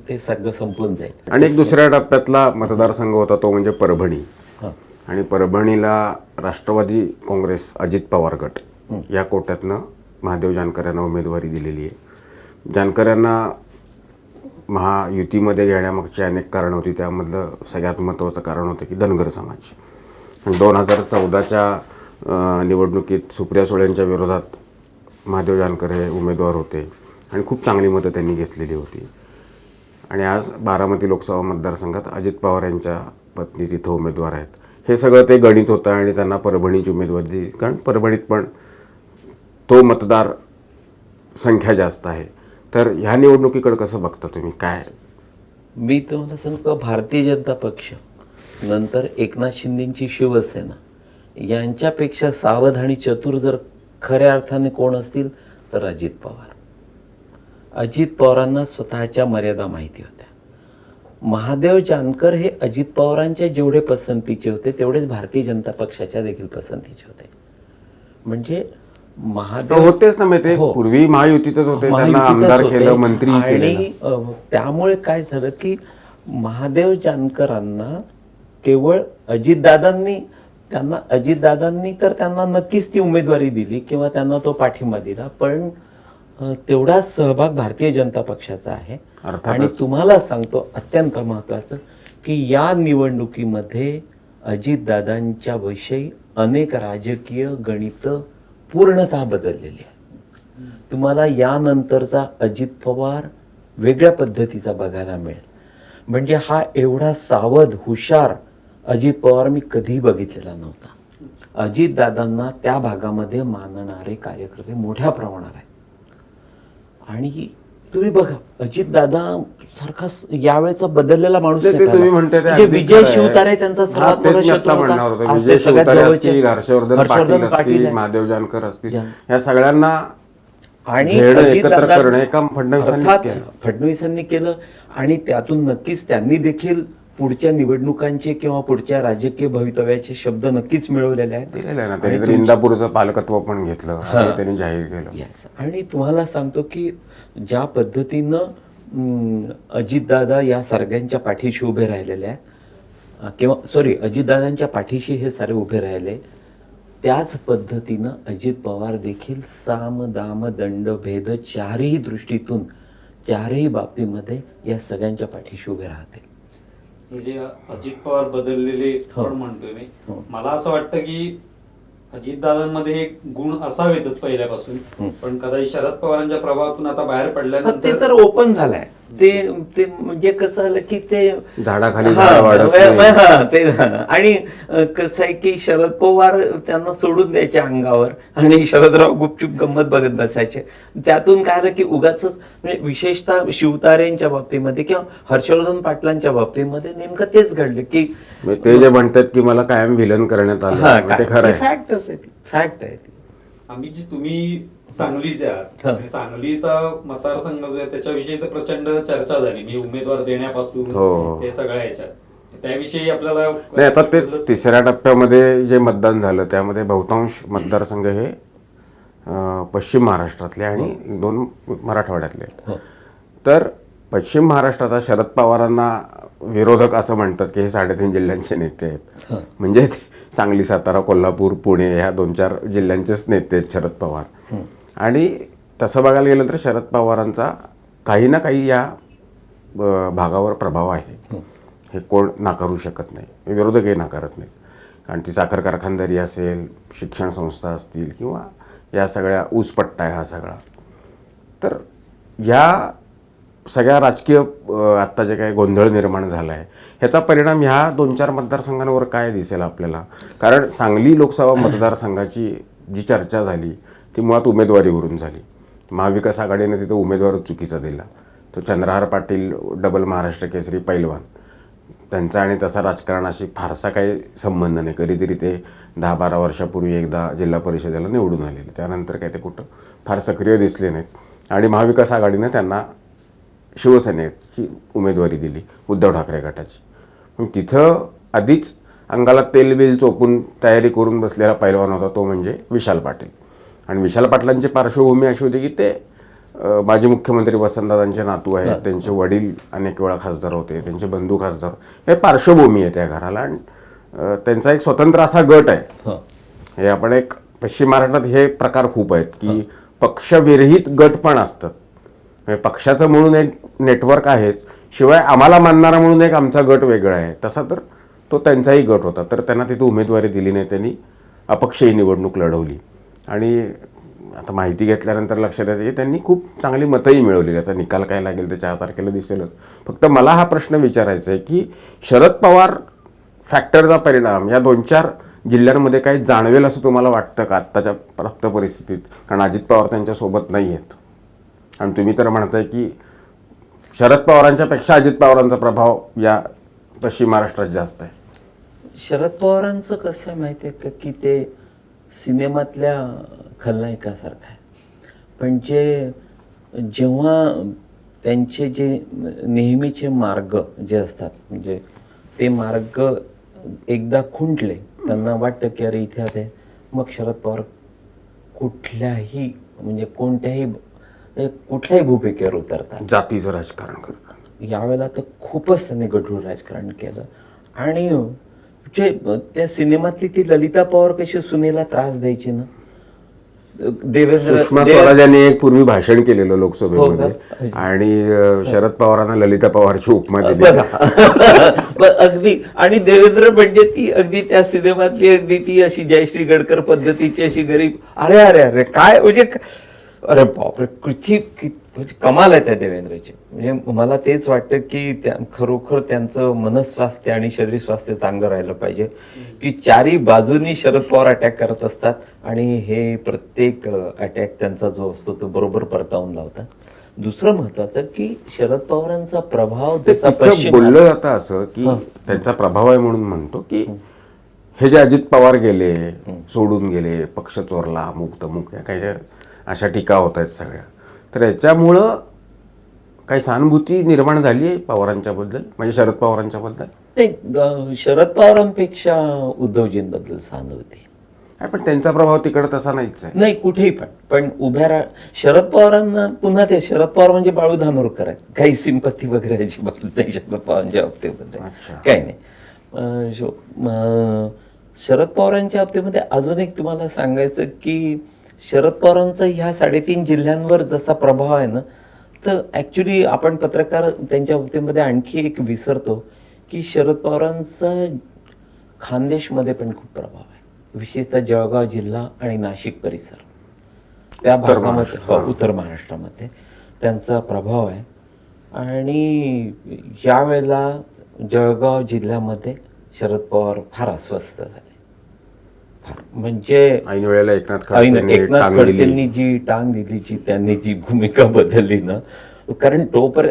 ते सगळं संपून जाईल. आणि एक दुसऱ्या टप्प्यातला मतदारसंघ होता तो म्हणजे परभणी. हां. आणि परभणीला राष्ट्रवादी काँग्रेस अजित पवार गट या कोट्यातनं महादेव जानकर यांना उमेदवारी दिलेली आहे. जानकर यांना महायुतीमध्ये घेण्यामागची अनेक कारणं होती. त्यामधलं सगळ्यात महत्त्वाचं कारण होतं की धनगर समाज. 2014च्या निवडणुकीत सुप्रिया सुळेंच्या विरोधात महादेव जानकर हे उमेदवार होते आणि खूप चांगली मतं त्यांनी घेतलेली होती. आणि आज बारामती लोकसभा मतदारसंघात अजित पवार यांच्या पत्नी तिथं उमेदवार आहेत. हे सगळं ते गणित होतं आणि त्यांना परभणीची उमेदवारी दिली, कारण परभणीत पण तो मतदार संख्या जास्त आहे. तर ह्या निवडणुकीकडे कसं बघता तुम्ही? काय मी तुम्हाला सांगतो, भारतीय जनता पक्ष नंतर एकनाथ शिंदेची शिवसेना यांच्यापेक्षा सावध आणि चतुर जर खऱ्या अर्थाने कोण असतील तर अजित पवार. अजित पवारांना स्वतःच्या मर्यादा माहिती होत्या. महादेव जानकर हे अजित पवारांच्या जेवढे पसंतीचे होते तेवढेच भारतीय जनता पक्षाच्या देखील पसंतीचे होते. म्हणजे महादेव होतेच ना, ते हो. पूर्वी महायुतीतच होते, त्यांना महायुतीतच आमदार होते. केलं, मंत्री केले. आणि त्यामुळे काय झालं की महादेव जानकरांना केवळ अजितदादांनी तर त्यांना नक्कीच ती उमेदवारी दिली किंवा त्यांना तो पाठिंबा दिला, पण तेवढाच सहभाग भारतीय जनता पक्षाचा आहे. अर्थातच. आणि तुम्हाला सांगतो अत्यंत महत्वाचं की या निवडणुकीमध्ये अजितदादांच्या विषयी अनेक राजकीय गणित पूर्णतः बदललेली आहे. तुम्हाला यानंतरचा अजित पवार वेगळ्या पद्धतीचा बघायला मिळेल. म्हणजे हा एवढा सावध हुशार अजित पवार मी कधीही बघितलेला नव्हता. अजितदादांना त्या भागामध्ये मानणारे कार्यकर्ते मोठ्या प्रमाणात आहेत. आणि तुम्ही बघा अजितदादा सारखा यावेळेचा बदललेला माणूस ते नाही तुम्ही आला. म्हणताय ते म्हणजे अगदी विजय खरं आहे. शिवतारे त्यांचा सर्वात हा, तेच मोठा मी शत्रू आता म्हणणार होता. होतो. आज विजय ते सगळ्यात शिवतारे जवळचे असतील, हर्षवर्धन पाटील असतील, आहे. महादेव जानकर असतील, जान- या सगळ्यांना आणि घेणं, एकत्र अजितदादा- करणं हे काम फडणवीसांनीच अर्थात केलं. फडणवीसांनी केलं. आणि त्यातून नक्कीच त्यांनी देखील पुढच्या निवडणुकांचे किंवा पुढच्या राजकीय भवितव्याचे शब्द नक्कीच मिळवलेले आहेत. दिलेलं आहे ना त्यांनी. तर इंदापूरचं पालकत्व पण घेतलं, हे त्यांनी जाहीर केलं. Yes. आणि तुम्हाला सांगतो की ज्या पद्धतीनं अजितदादा या सर्गांच्या पाठीशी उभे राहिलेले आहेत, किंवा अजितदादांच्या पाठीशी हे सारे उभे राहिले, त्याच पद्धतीनं अजित पवार देखील साम दाम दंड भेद चारही दृष्टीतून चारही बाबतीमध्ये या सगळ्यांच्या पाठीशी उभे राहतील. हे जे अजित पवार बदललेले हो. पण म्हणतोय मी, हो. मला असं वाटतं की अजितदादांमध्ये हे गुण असावेतच पहिल्यापासून, पण कदाचित शरद पवारांच्या प्रभावातून आता बाहेर ते पडल्यानंतर तर ओपन झालंय. ते म्हणजे कसं झालं की ते झाडाखाली हा, झाड वाढत नाही. हा, ते झालं. आणि कसं आहे की शरद पवार त्यांना सोडून द्यायचे अंगावर आणि शरदराव गुपचूप गंमत बघत बसायचे. त्यातून काय झालं की उगाच म्हणजे विशेषतः शिवतारेंच्या बाबतीमध्ये किंवा हर्षवर्धन पाटलांच्या बाबतीमध्ये नेमकं तेच घडलं की म्हणजे ते जे म्हणतात की मला कायम विलन करण्यात आलं, मग ते खरं आहे. फॅक्टच आहे ती, फॅक्ट आहे ती. आम्ही जी तुम्ही सांगलीचे आहात हा. आणि सांगलीचा मतदारसंघ जो आहे त्याच्याविषयी तर प्रचंड चर्चा झाली, मी उमेदवार देण्यापासून हो. ते सगळ्या ह्याच्यात त्याविषयी आपल्याला नाही, आता तेच तिसऱ्या टप्प्यामध्ये जे मतदान झालं त्यामध्ये बहुतांश मतदारसंघ हे पश्चिम महाराष्ट्रातले आणि 2 मराठवाड्यातले आहेत. हो. तर पश्चिम महाराष्ट्रात शरद पवारांना विरोधक असं म्हणतात की हे 3.5 जिल्ह्यांचे नेते आहेत. म्हणजे सांगली, सातारा, कोल्हापूर, पुणे ह्या 2-4 जिल्ह्यांचेच नेते आहेत शरद पवार. आणि तसं बघायला गेलं तर शरद पवारांचा काही ना काही या भागावर प्रभाव आहे, हे कोण नाकारू शकत नाही. विरोधकही नाकारत नाहीत. कारण ती साखर कारखानदारी असेल, शिक्षण संस्था असतील किंवा या सगळ्या ऊसपट्टा आहे हा सगळा, तर ह्या सगळ्या राजकीय आत्ता जे काही गोंधळ निर्माण झाला आहे ह्याचा परिणाम ह्या 2-4 मतदारसंघांवर काय दिसेल आपल्याला? कारण सांगली लोकसभा मतदारसंघाची जी चर्चा झाली ती मुळात उमेदवारीवरून झाली. महाविकास आघाडीने तिथं उमेदवारच चुकीचा दिला. तो चंद्रहार पाटील डबल महाराष्ट्र केसरी पैलवान, त्यांचा आणि तसा राजकारणाशी फारसा काही संबंध नाही. कधीतरी ते 10-12 वर्षापूर्वी एकदा जिल्हा परिषदेला निवडून आलेले, त्यानंतर काही ते कुठं फार सक्रिय दिसले नाहीत. आणि महाविकास आघाडीने त्यांना शिवसेनेची उमेदवारी दिली, उद्धव ठाकरे गटाची. मग तिथं आधीच अंगाला तेलबिल चोपून तयारी करून बसलेला पैलवान होता तो म्हणजे विशाल पाटील. आणि विशाल पाटलांची पार्श्वभूमी अशी होती की ते माजी मुख्यमंत्री वसंतदादांचे नातू आहेत, त्यांचे वडील अनेक वेळा खासदार होते, त्यांचे बंधू खासदार, हे पार्श्वभूमी आहे त्या घराला. आणि त्यांचा एक स्वतंत्र असा गट आहे. हे आपण एक पश्चिम महाराष्ट्रात हे प्रकार खूप आहेत की पक्षविरहित गट पण असतात. म्हणजे पक्षाचं म्हणून एक नेटवर्क आहेच, शिवाय आम्हाला मानणारा म्हणून एक आमचा गट वेगळा आहे. तसा तर तो त्यांचाही गट होता. तर त्यांना तिथे उमेदवारी दिली नाही, त्यांनी अपक्षही निवडणूक लढवली. आणि आता माहिती घेतल्यानंतर लक्षात येतं की त्यांनी खूप चांगली मतंही मिळवली. आता निकाल काय लागेल ते 4 तारखेला दिसेलच. फक्त मला हा प्रश्न विचारायचा आहे की शरद पवार फॅक्टरचा परिणाम या 2-4 जिल्ह्यांमध्ये काही जाणवेल असं तुम्हाला वाटतं का आत्ताच्या प्राप्त परिस्थितीत? कारण अजित पवार त्यांच्यासोबत नाही आहेत आणि तुम्ही तर म्हणताय की शरद पवारांच्या पेक्षा अजित पवारांचा प्रभाव या पश्चिम महाराष्ट्रात जास्त आहे. शरद पवारांचं कसं आहे माहिती आहे का की ते सिनेमातल्या खलनायकासारखं आहे. पण जेव्हा त्यांचे जे नेहमीचे मार्ग जे असतात, म्हणजे ते मार्ग एकदा खुंटले, त्यांना वाटतं की अरे इथे आहे, मग शरद पवार कुठल्याही कुठल्याही भूमिकेवर उतरतात. जातीचं राजकारण करतात. यावेळेला तर खूपच त्यांनी गढूळ राजकारण केलं. आणि त्या सिनेमातली ती ललिता पवार कशी सुनेला त्रास द्यायची ना, सुषमा स्वराजांनी एक पूर्वी भाषण केलेलं लोकसभेमध्ये आणि शरद पवारांना ललिता पवारची उपमा दिली. अगदी. आणि देवेंद्र म्हणजे ती अगदी त्या सिनेमातली अगदी ती अशी जयश्री गडकर पद्धतीची अशी गरीब, अरे अरे अरे काय म्हणजे अरे बापरे किती कमाल आहे त्या देवेंद्रची. म्हणजे मला तेच वाटतं की खरोखर त्यांचं मनस्वास्थ्य आणि शरीर स्वास्थ्य चांगलं राहिलं पाहिजे की चारी बाजूनी शरद पवार अटॅक करत असतात आणि हे प्रत्येक अटॅक त्यांचा जो असतो तो बरोबर परतावून लावतात. दुसरं महत्वाचं की शरद पवारांचा प्रभाव जसा बोललं जातं असं की त्यांचा प्रभाव आहे म्हणून म्हणतो की हे जे अजित पवार गेले, सोडून गेले, पक्ष चोरला, अमुक तमुक, या काही अशा टीका होत आहेत सगळ्या, तर याच्यामुळं काही सहानुभूती निर्माण झाली आहे पवारांच्याबद्दल, म्हणजे शरद पवारांच्याबद्दल? नाही, शरद पवारांपेक्षा उद्धवजींबद्दल सहानुभूती. पण त्यांचा प्रभाव तिकडे तसा नाहीच आहे. नाही, कुठेही पण शरद पवारांना पुन्हा ते शरद पवार म्हणजे बाळू धानोरकर आहेत. काही सिंपत्ती वगैरे अजिबात नाही शरद पवारांच्या बाबतीमध्ये, काही नाही. शरद पवारांच्या बाबतीमध्ये अजून एक तुम्हाला सांगायचं की शरद पवारांचा ह्या 3.5 जिल्ह्यांवर जसा प्रभाव आहे ना, तर ॲक्च्युली आपण पत्रकार त्यांच्या बाबतीमध्ये आणखी एक विसरतो की शरद पवारांचा खानदेशमध्ये पण खूप प्रभाव आहे, विशेषतः जळगाव जिल्हा आणि नाशिक परिसर, त्या भागामध्ये, उत्तर महाराष्ट्रामध्ये त्यांचा प्रभाव आहे. आणि यावेळेला जळगाव जिल्ह्यामध्ये शरद पवार फार अस्वस्थ झाले. म्हणजे ऐन वेळेला एकनाथ खडसेंनी जी टांग दिली, जी त्यांनी जी भूमिका बदलली ना, कारण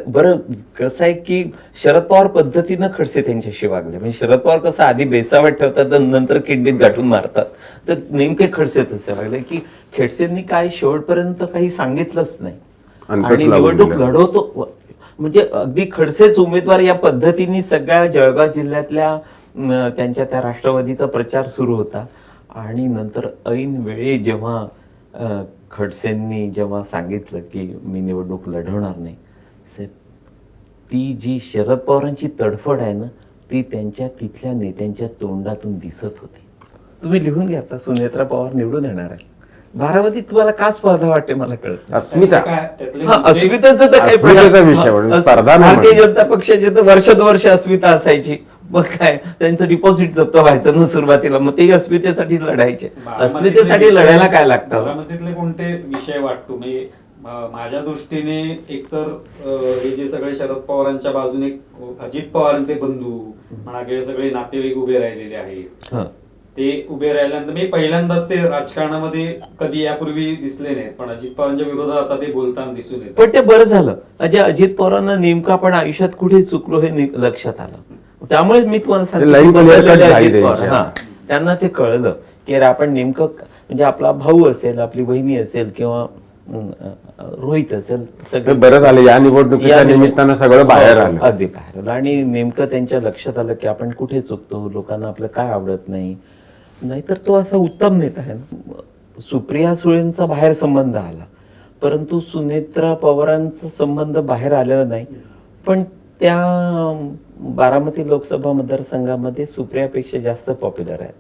बरं कसं आहे की शरद पवार पद्धतीनं खडसे त्यांच्याशी वागले. म्हणजे शरद पवार कसं आधी बेसावत ठेवतात आणि नंतर खिंडीत गाठून मारतात, तर नेमके खडसे तसे वागले की खडसेंनी काय शेवटपर्यंत काही सांगितलंच नाही आणि निवडणूक लढवतो. म्हणजे अगदी खडसेच उमेदवार या पद्धतीने सगळ्या जळगाव जिल्ह्यातल्या त्यांच्या त्या राष्ट्रवादीचा प्रचार सुरू होता. आणि नंतर ऐन वेळी जेव्हा खडसेंनी जेव्हा सांगितलं की मी निवडणूक लढवणार नाही, ती जी शरद पवारांची तडफड आहे ना, ती त्यांच्या तिथल्या नेत्यांच्या तोंडातून दिसत होती. तुम्ही लिहून घ्या, आता सुनेत्रा पवार निवडून येणार आहे. बारामतीत तुम्हाला का स्पर्धा वाटते मला कळत. अस्मिता, अस्मिताचा भारतीय जनता पक्षाची तर वर्ष अस्मिता असायची. मग काय, त्यांचं डिपॉझिट जप्त व्हायचं ना सुरुवातीला, मग ते अस्मितेसाठी लढायचे. अस्मितेसाठी लढायला काय लागतं? बारामतीतले कोणते विषय वाटतो, म्हणजे माझ्या दृष्टीने एकतर हे जे सगळे शरद पवारांच्या बाजूने अजित पवारांचे बंधू म्हणा किंवा सगळे नातेवाईक उभे राहिलेले आहेत, हं. ते उभे राहिल्यानंतर मी पहिल्यांदाच ते राजकारणामध्ये कधी यापूर्वी दिसले नाहीत, पण अजित पवारांच्या विरोधात आता ते बोलताना दिसून येत. पण ते बरं झालं. अजित पवारांना नेमकं आपण आयुष्यात कुठे चुकलो हे लक्षात आलं. त्यामुळे मी तुम्हाला सांगतो लाईन की clear cut बदललेले झाली अजित पवार, त्यांची. हां. त्यांना ते कळलं की अरे आपण नेमकं म्हणजे आपला भाऊ असेल, आपली बहिणी असेल किंवा रोहित असेल, ते सगळे बरं झालं या निवडणुकीच्या निमित्तानं सगळं बाहेर हो, आलं. अगदी बाहेर आलं. आणि नेमकं त्यांच्या लक्षात आलं की आपण कुठे चुकतो, लोकांना आपलं काय आवडत नाही. नाहीतर तो असा उत्तम नेता आहे ना. सुप्रिया सुळेंचा बाहेर संबंध आला, परंतु सुनेत्रा पवारांचा संबंध बाहेर आलेला नाही. पण त्या बारामती लोकसभा मतदारसंघामध्ये सुप्रियापेक्षा जास्त पॉप्युलर आहेत.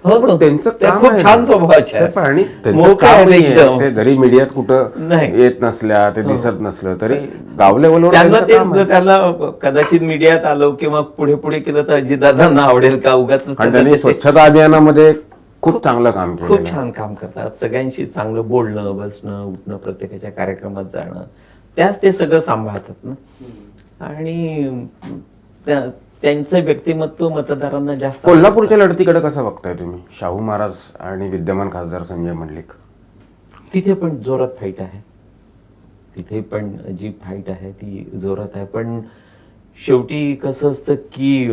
हो, पण त्यांचं त्या काम खूप आहे छान ना. स्वभावाचे ते पण आणि आहेत. त्यांचं मोकळे काम आहेत नाहीये. एकदम. ते जरी मीडियात कुठं नाही. येत नसल्या, ते दिसत नसलं तरी गाव लेवलवर त्यांना त्यांचं काम आहे. तेच त्यांना कदाचित मीडियात आलो किंवा पुढे पुढे केलं तर अजितदादांना आवडेल का उगाच. आणि त्यांनी स्वच्छता अभियानामध्ये खूप चांगलं काम केलं. खूप छान काम करतात. सगळ्यांशी चांगलं बोलणं, बसणं, उठणं, प्रत्येकाच्या कार्यक्रमात जाणं, त्याच ते सगळं सांभाळतात ना. आणि त्यांचं व्यक्तिमत्व मतदारांना जास्त कोल्हापूरच्या लढतीकडे कसं बघताय तुम्ही? शाहू महाराज आणि विद्यमान खासदार संजय मंडलिक. तिथे पण जोरात फाईट आहे. तिथे पण जी फाईट आहे ती जोरात आहे. पण शेवटी कसं असतं की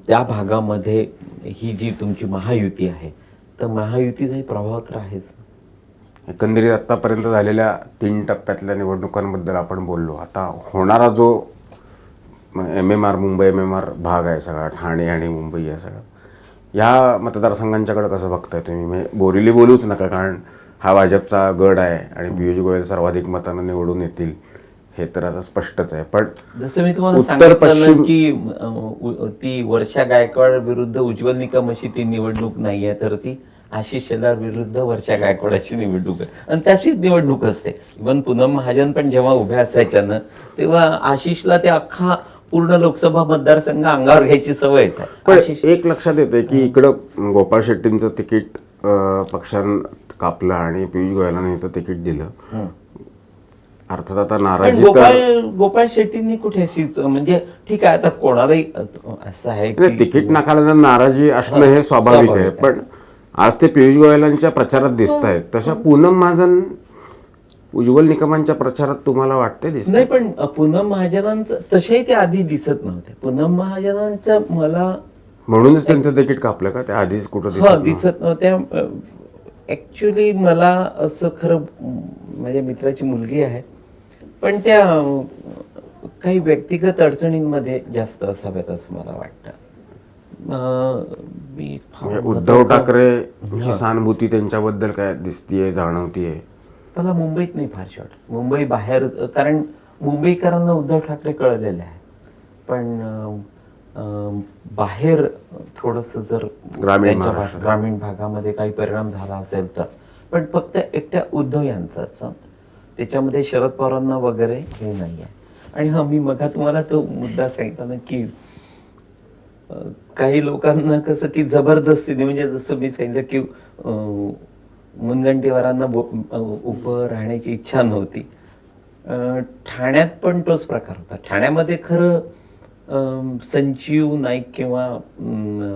त्या भागामध्ये ही जी तुमची महायुती आहे, तर महायुतीचाही प्रभाव तर आहेच. एकंदरीत आतापर्यंत झालेल्या 3 टप्प्यातल्या निवडणुकांबद्दल आपण बोललो. आता होणारा जो MMR मुंबई MMR भाग आहे सगळा, ठाणे आणि मुंबई आहे सगळा, या मतदारसंघांच्याकडे कसं बघताय तुम्ही? म्हणजे बोरिवली बोलूच नका, कारण हा भाजपचा गड आहे आणि पियुष गोयल सर्वाधिक मतांना निवडून येतील हे तर आता स्पष्टच आहे. पण जसं मी तुम्हाला उत्तर सांगितलं पश्चिम ना की ती वर्षा गायकवाड विरुद्ध उज्ज्वल निकम अशी ती निवडणूक नाहीये, तर ती आशिष शेलार विरुद्ध वर्षा गायकवाडाची निवडणूक आहे. आणि तशीच निवडणूक असते. इव्हन पूनम महाजन पण जेव्हा उभ्या असायच्या ना, तेव्हा आशिषला ते अख्खा पूर्ण लोकसभा मतदारसंघ अंगावर घ्यायची सवयच आहे. पण आशिष एक लक्षात येते की इकडं गोपाळ शेट्टींचं तिकीट पक्षानं कापलं आणि पियुष गोयलांनी इथं तिकीट दिलं. अर्थात आता पण नाराजी तर गोपाळ शेट्टींनी कुठे अशी म्हणजे ठीक आहे, आता कोणालाही असं आहे नाही, तिकीट नाकारल्यानंतर नाराजी असणं हे स्वाभाविक आहे. पण आज ते पियुष गोयलांच्या प्रचारात दिसत आहेत, तशा पूनम महाजन उज्ज्वल निकमांच्या प्रचारात तुम्हाला वाटते दिसत? नाही, पण पूनम महाजनांचं तसेही ते आधी दिसत नव्हते. पूनम महाजनांचं मला म्हणूनच त्यांचं तिकीट कापलं का? ते आधीच कुठं दिसत नव्हत्या. ऍक्च्युली मला असं खरं माझ्या मित्राची मुलगी आहे, पण त्या काही व्यक्तिगत अडचणींमध्ये जास्त असाव्यात असं मला वाटतं. मी म्हणजे उद्धव ठाकरेंची सहानुभूती त्यांच्याबद्दल काय दिसतीये, जाणवतीये? मला मुंबईत नाही फारशी वाटत. मुंबई बाहेर, कारण मुंबईकरांना उद्धव ठाकरे कळलेले आहे. पण बाहेर थोडस जर ग्रामीण भागामध्ये काही परिणाम झाला असेल तर, पण फक्त एकट्या उद्धव यांचाच, त्याच्यामध्ये शरद पवारांना वगैरे हे नाही आहे. आणि हा, मी मग तुम्हाला तो मुद्दा सांगितला ना की काही लोकांना कसं की जबरदस्तीने, म्हणजे जसं मी सांगितलं की मुनगंटीवारांना उभं राहण्याची इच्छा नव्हती. ठाण्यात पण तोच प्रकार होता. ठाण्यामध्ये खरं संजीव नाईक किंवा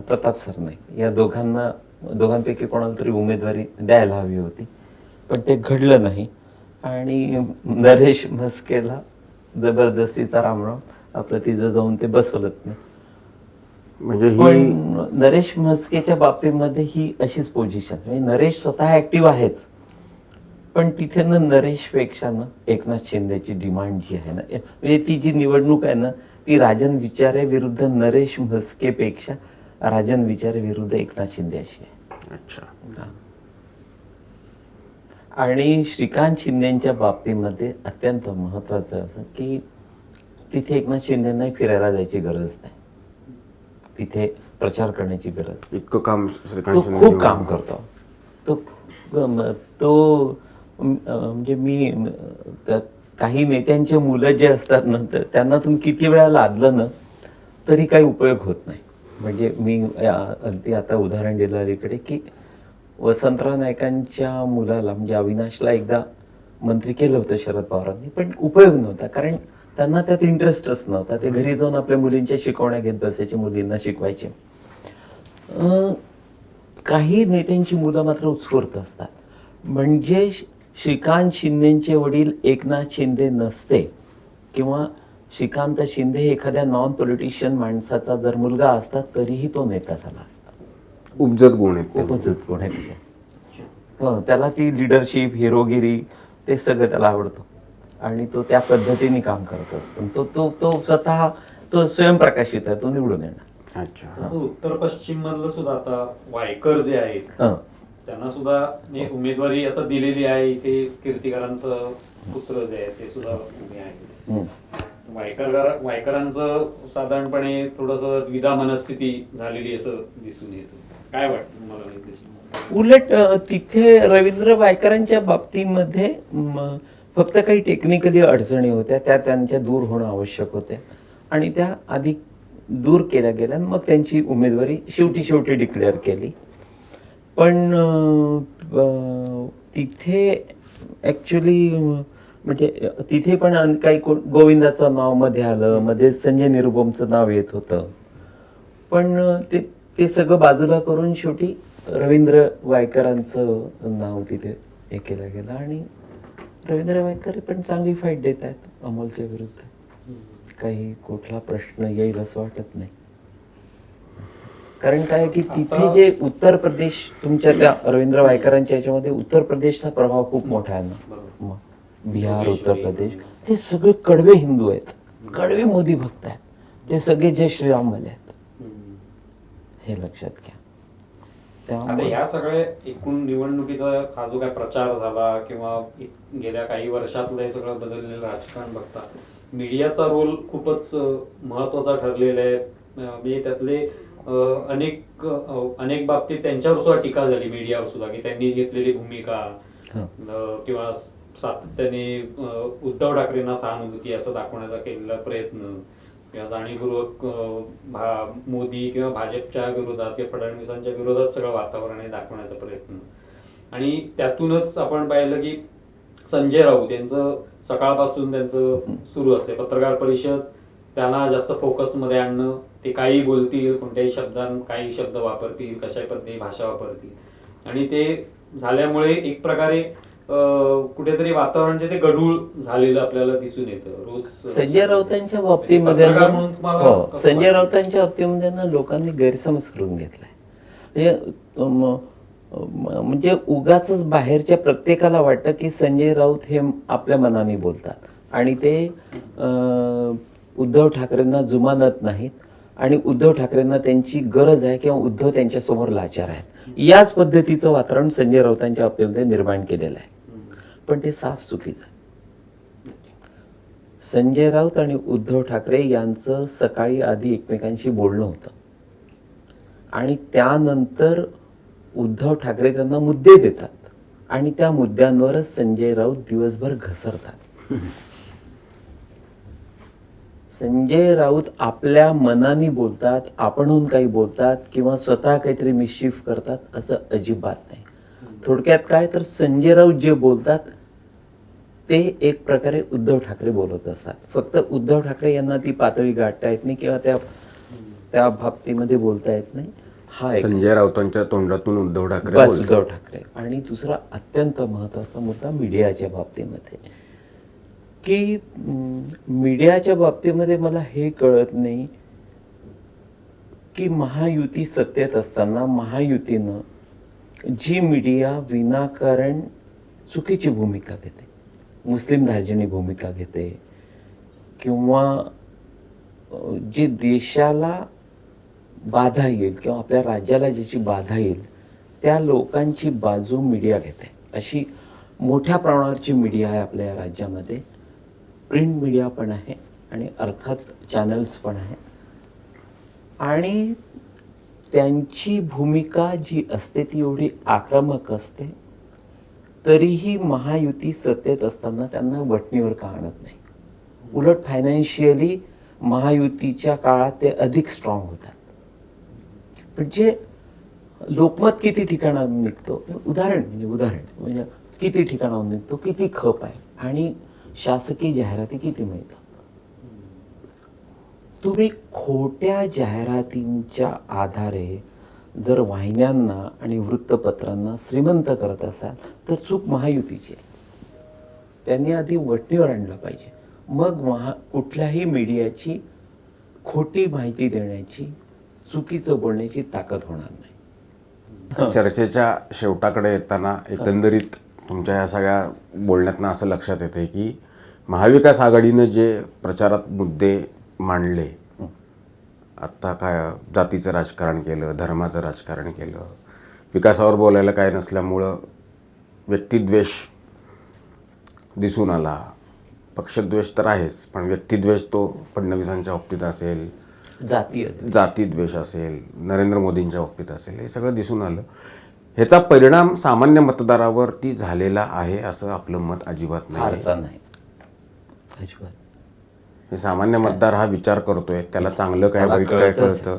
प्रताप सरनाईक या दोघांपैकी कोणाला तरी उमेदवारी द्यायला हवी होती, पण ते घडलं नाही. आणि नरेश म्हस्केला जबरदस्तीचा रामराम आपलं तिथं जाऊन ते बसवलं नाही. म्हणजे पण नरेश म्हस्केच्या बाबतीमध्ये ही अशीच पोझिशन, म्हणजे नरेश स्वतः ऍक्टिव्ह आहेच, पण तिथे ना नरेशपेक्षा ना एकनाथ शिंदेची डिमांड जी आहे ना, म्हणजे ती जी निवडणूक आहे ना, ती राजन विचारे विरुद्ध नरेश म्हस्केपेक्षा राजन विचारे विरुद्ध एकनाथ शिंदे अशी आहे. अच्छा. आणि श्रीकांत शिंदेच्या बाबतीमध्ये अत्यंत महत्वाचं असं की तिथे एकनाथ शिंदेना फिरायला जायची गरज नाही, तिथे प्रचार करण्याची गरज. इतकं काम तो खूप काम करतो. तो म्हणजे मी काही नेत्यांचे मुलं जे असतात ना, त्यांना तुम्ही किती वेळा लादलं ना तरी काही उपयोग होत नाही. म्हणजे मी अगदी आता उदाहरण दिलं अलीकडे की वसंतराव नाईकांच्या मुलाला म्हणजे अविनाशला एकदा मंत्री केलं होतं शरद पवारांनी, पण उपयोग नव्हता, कारण त्यांना त्यात इंटरेस्टच नव्हता. ते घरी जाऊन आपल्या मुलींच्या शिकवण्या घेत बसायचे, मुलींना शिकवायचे. काही नेत्यांची मुलं मात्र उत्स्फूर्त असतात. म्हणजे श्रीकांत शिंदेचे वडील एकनाथ शिंदे नसते किंवा श्रीकांत शिंदे हे एखाद्या नॉन पॉलिटिशियन माणसाचा जर मुलगा असता तरीही तो नेता झाला असता. उपजत गुण आहेत ते. उपजत गुण आहे त्याच्या. त्याला ती लिडरशिप, हिरोगिरी ते सगळं त्याला आवडतं आणि तो त्या पद्धतीने काम करत असतो. तो तो तो स्वतः तो स्वयंप्रकाशित आहे, तो निवडून येणार. अच्छा. तसं उत्तर पश्चिम मधलं सुद्धा आता वायकर जे आहेत हं. त्यांना सुद्धा म्हणजे उमेदवारी आता दिलेली आहे. इथे कीर्तिकरांचं पुत्र जे आहे ते सुद्धा उभे आहेत. हं. वायकरांचं साधारणपणे थोडस द्विधा मनस्थिती झालेली असं दिसून येतं. काय वाटतं तुम्हाला याच्याशी? उलट तिथे रवींद्र वायकरांच्या बाबतीमध्ये फक्त काही टेक्निकली अडचणी होत्या, त्या त्यांच्या दूर होणं आवश्यक होत्या आणि त्या आधी दूर केल्या गेल्या. मग त्यांची उमेदवारी शेवटी डिक्लेअर केली. पण तिथे ॲक्च्युली म्हणजे तिथे पण काही गोविंदाचं नाव मध्ये आलं, मध्ये संजय निरुपमचं नाव येत होतं. पण ते सगळं बाजूला करून शेवटी रवींद्र वायकरांचं नाव तिथे हे केलं गेलं आणि रवींद्र वायकर पण चांगली फाईट देत आहेत अमोलच्या विरुद्ध. काही कुठला प्रश्न येईल असं वाटत नाही. कारण काय की तिथे जे उत्तर प्रदेश, तुमच्या त्या रवींद्र वायकरांच्या याच्यामध्ये उत्तर प्रदेशचा प्रभाव खूप मोठा आहे ना. बिहार, उत्तर प्रदेश, ते सगळे कडवे हिंदू आहेत, कडवे मोदी भक्त आहेत, ते सगळे जय श्रीरामवाले आहेत. हे लक्षात घ्या. आता या सगळ्या एकूण निवडणुकीचा हा जो काय प्रचार झाला किंवा गेल्या काही वर्षातलं हे सगळं बदललेलं राजकारण बघता मीडियाचा रोल खूपच महत्वाचा ठरलेला आहे. म्हणजे त्यातले अनेक बाबतीत त्यांच्यावर सुद्धा टीका झाली मीडियावर सुद्धा की त्यांनी घेतलेली भूमिका किंवा सातत्याने उद्धव ठाकरेंना सहानुभूती असं दाखवण्याचा केलेला प्रयत्न किंवा जाणीवपूर्वक मोदी किंवा भाजपच्या विरोधात किंवा फडणवीसांच्या विरोधात सगळं वातावरण हे दाखवण्याचा प्रयत्न. आणि त्यातूनच आपण पाहिलं की संजय राऊत यांचं सकाळपासून त्यांचं सुरू असते पत्रकार परिषद, त्यांना जास्त फोकसमध्ये आणणं. ते काही बोलतील, कोणत्याही काही शब्द वापरतील, कशा पद्धतीने भाषा वापरतील आणि ते झाल्यामुळे एक प्रकारे कुठेतरी वातावरण जे ते गढूळ झालेलं आपल्याला दिसून येतं रोज. संजय राऊतांच्या बाबतीमध्ये संजय राऊतांच्या बाबतीमध्ये ना लोकांनी गैरसमज करून घेतलाय. म्हणजे उगाच बाहेरच्या प्रत्येकाला वाटतं की संजय राऊत हे आपल्या मनाने बोलतात आणि ते उद्धव ठाकरेंना जुमानत नाहीत आणि उद्धव ठाकरेंना त्यांची गरज आहे किंवा उद्धव त्यांच्या समोर लाचार आहेत. याच पद्धतीचं वातावरण संजय राऊतांच्या बाबतीमध्ये निर्माण केलेलं आहे. पण ते साफ चुकीचं आहे. संजय राऊत आणि उद्धव ठाकरे यांचं सकाळी आधी एकमेकांशी बोलणं होतं आणि त्यानंतर उद्धव ठाकरे त्यांना मुद्दे देतात आणि त्या मुद्द्यांवरच संजय राऊत दिवसभर घसरतात. संजय राऊत आपल्या मनाने बोलतात, आपणहून काही बोलतात किंवा स्वतः काहीतरी मिसचिफ करतात असं अजिबात नाही. थोडक्यात काय तर संजय राऊत जे बोलतात ते एक प्रकारे उद्धव ठाकरे बोलत असतात. फक्त उद्धव ठाकरे यांना ती पातळी गाठता येत नाही किंवा त्या बाबतीमध्ये बोलता येत नाही. हा संजय राऊतांच्या तोंडातून उद्धव ठाकरे बस उद्धव ठाकरे. आणि दुसरा अत्यंत महत्वाचा मुद्दा मीडियाच्या बाबतीमध्ये की मीडियाच्या बाबतीमध्ये मला हे कळत नाही की महायुती सत्तेत असताना महायुतीनं जी मीडिया विनाकारण चुकीची भूमिका घेते, मुस्लिम धार्जिणी भूमिका घेते किंवा जे देशाला बाधा येईल किंवा आपल्या राज्याला ज्याची बाधा येईल त्या लोकांची बाजू मीडिया घेते, अशी मोठ्या प्रमाणावरची मीडिया आहे आपल्या या राज्यामध्ये. प्रिंट मीडिया पण आहे आणि अर्थात चॅनल्स पण आहे आणि त्यांची भूमिका जी असते ती एवढी आक्रमक असते. तरीही महायुती सत्तेत असताना त्यांना वठणीवर का आणत नाही. उलट फायनान्शियली महायुतीच्या काळात ते अधिक स्ट्रॉंग होतात. म्हणजे लोकमत किती ठिकाणाहून निघतो, उदाहरण म्हणजे किती ठिकाणाहून निघतो, किती खप आहे आणि शासकीय जाहिराती किती मिळतात. तुम्ही खोट्या जाहिरातींच्या आधारे जर वाहिन्यांना आणि वृत्तपत्रांना श्रीमंत करत असाल तर चूक महायुतीची आहे. त्यांनी आधी वटणीवर आणलं पाहिजे, मग कुठल्याही मीडियाची खोटी माहिती देण्याची, चुकीचं बोलण्याची ताकद होणार नाही. चर्चेच्या शेवटाकडे येताना एकंदरीत तुमच्या या सगळ्या बोलण्यातनं असं लक्षात येते की महाविकास आघाडीनं जे प्रचारात मुद्दे मांडले, आत्ता काय जातीचं राजकारण केलं, धर्माचं राजकारण केलं, विकासावर बोलायला काय नसल्यामुळं व्यक्तिद्वेष दिसून आला. पक्षद्वेष तर आहेच, पण व्यक्तिद्वेष तो फडणवीसांच्या बाबतीत असेल, जातीद्वेष असेल, नरेंद्र मोदींच्या बाबतीत असेल, हे सगळं दिसून आलं. ह्याचा परिणाम सामान्य मतदारावरती झालेला आहे असं आपलं मत अजिबात नाही. हे सामान्य मतदार हा विचार करतोय, त्याला चांगलं काय वाईट काय कळतं,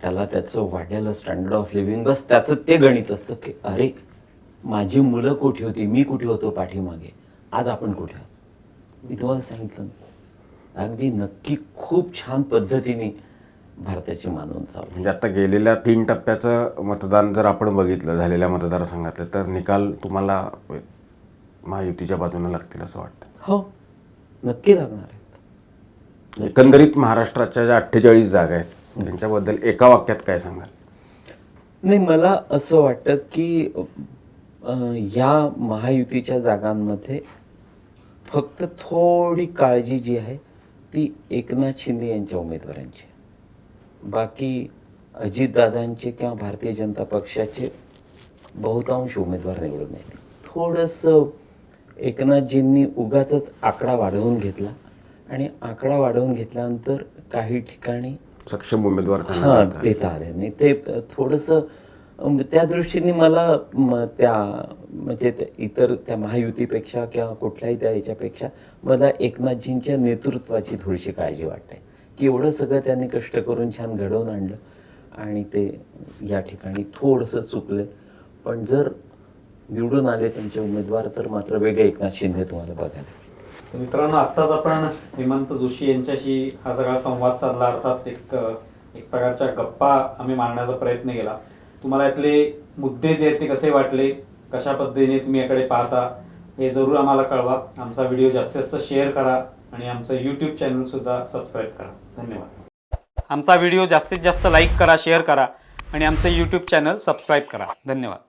त्याला त्याचं वाढलेलं स्टँडर्ड ऑफ लिव्हिंग, बस त्याचं ते गणित असतं की अरे माझी मुलं कुठे होती, मी कुठे होतो पाठीमागे, आज आपण कुठे आहोत. मी तुम्हाला सांगितलं ना, अगदी नक्की खूप छान पद्धतीने भारताची मानवून चालू. म्हणजे आता गेलेल्या 3 टप्प्याचं मतदान जर आपण बघितलं झालेल्या मतदारसंघातलं, तर निकाल तुम्हाला महायुतीच्या बाजूने लागतील असं वाटतं? हो, नक्की लागणार आहेत. एकंदरीत महाराष्ट्राच्या ज्या 48 जागा आहेत त्यांच्याबद्दल एका वाक्यात काय सांगाल? नाही, मला असं वाटतं की या महायुतीच्या जागांमध्ये फक्त थोडी काळजी जी आहे ती एकनाथ शिंदे यांच्या उमेदवारांची. बाकी अजितदादांचे किंवा भारतीय जनता पक्षाचे बहुतांश उमेदवार निवडून येतील. थोडंसं एकनाथजींनी उगाचच आकडा वाढवून घेतला आणि आकडा वाढवून घेतल्यानंतर काही ठिकाणी सक्षम उमेदवार देता आले नाही. ते थोडंसं त्या दृष्टीने मला त्या म्हणजे इतर त्या महायुतीपेक्षा किंवा कुठल्याही त्या याच्यापेक्षा मला एकनाथजींच्या नेतृत्वाची थोडीशी काळजी वाटते की एवढं सगळं त्यांनी कष्ट करून छान घडवून आणलं आणि ते या ठिकाणी थोडंसं चुकले. पण जर निवडून आले त्यांचे उमेदवार तर मात्र वेगळे एकनाथ शिंदे तुम्हाला बघायला. मित्रांनो, आत्ताच आपण हेमंत जोशी यांच्याशी हा सगळा संवाद साधला, अर्थात एक प्रकारच्या गप्पा आम्ही मांडण्याचा प्रयत्न केला. तुम्हाला यातले मुद्दे जे आहेत ते कसे वाटले, कशा पद्धतीने तुम्ही याकडे पाहता हे जरूर आम्हाला कळवा. आमचा व्हिडिओ जास्तीत जास्त शेअर करा आणि आमचं यूट्यूब चॅनल सुद्धा सबस्क्राईब करा. धन्यवाद. आमचा व्हिडिओ जास्तीत जास्त लाईक करा, शेअर करा आणि आमचं यूट्यूब चॅनल सबस्क्राईब करा. धन्यवाद.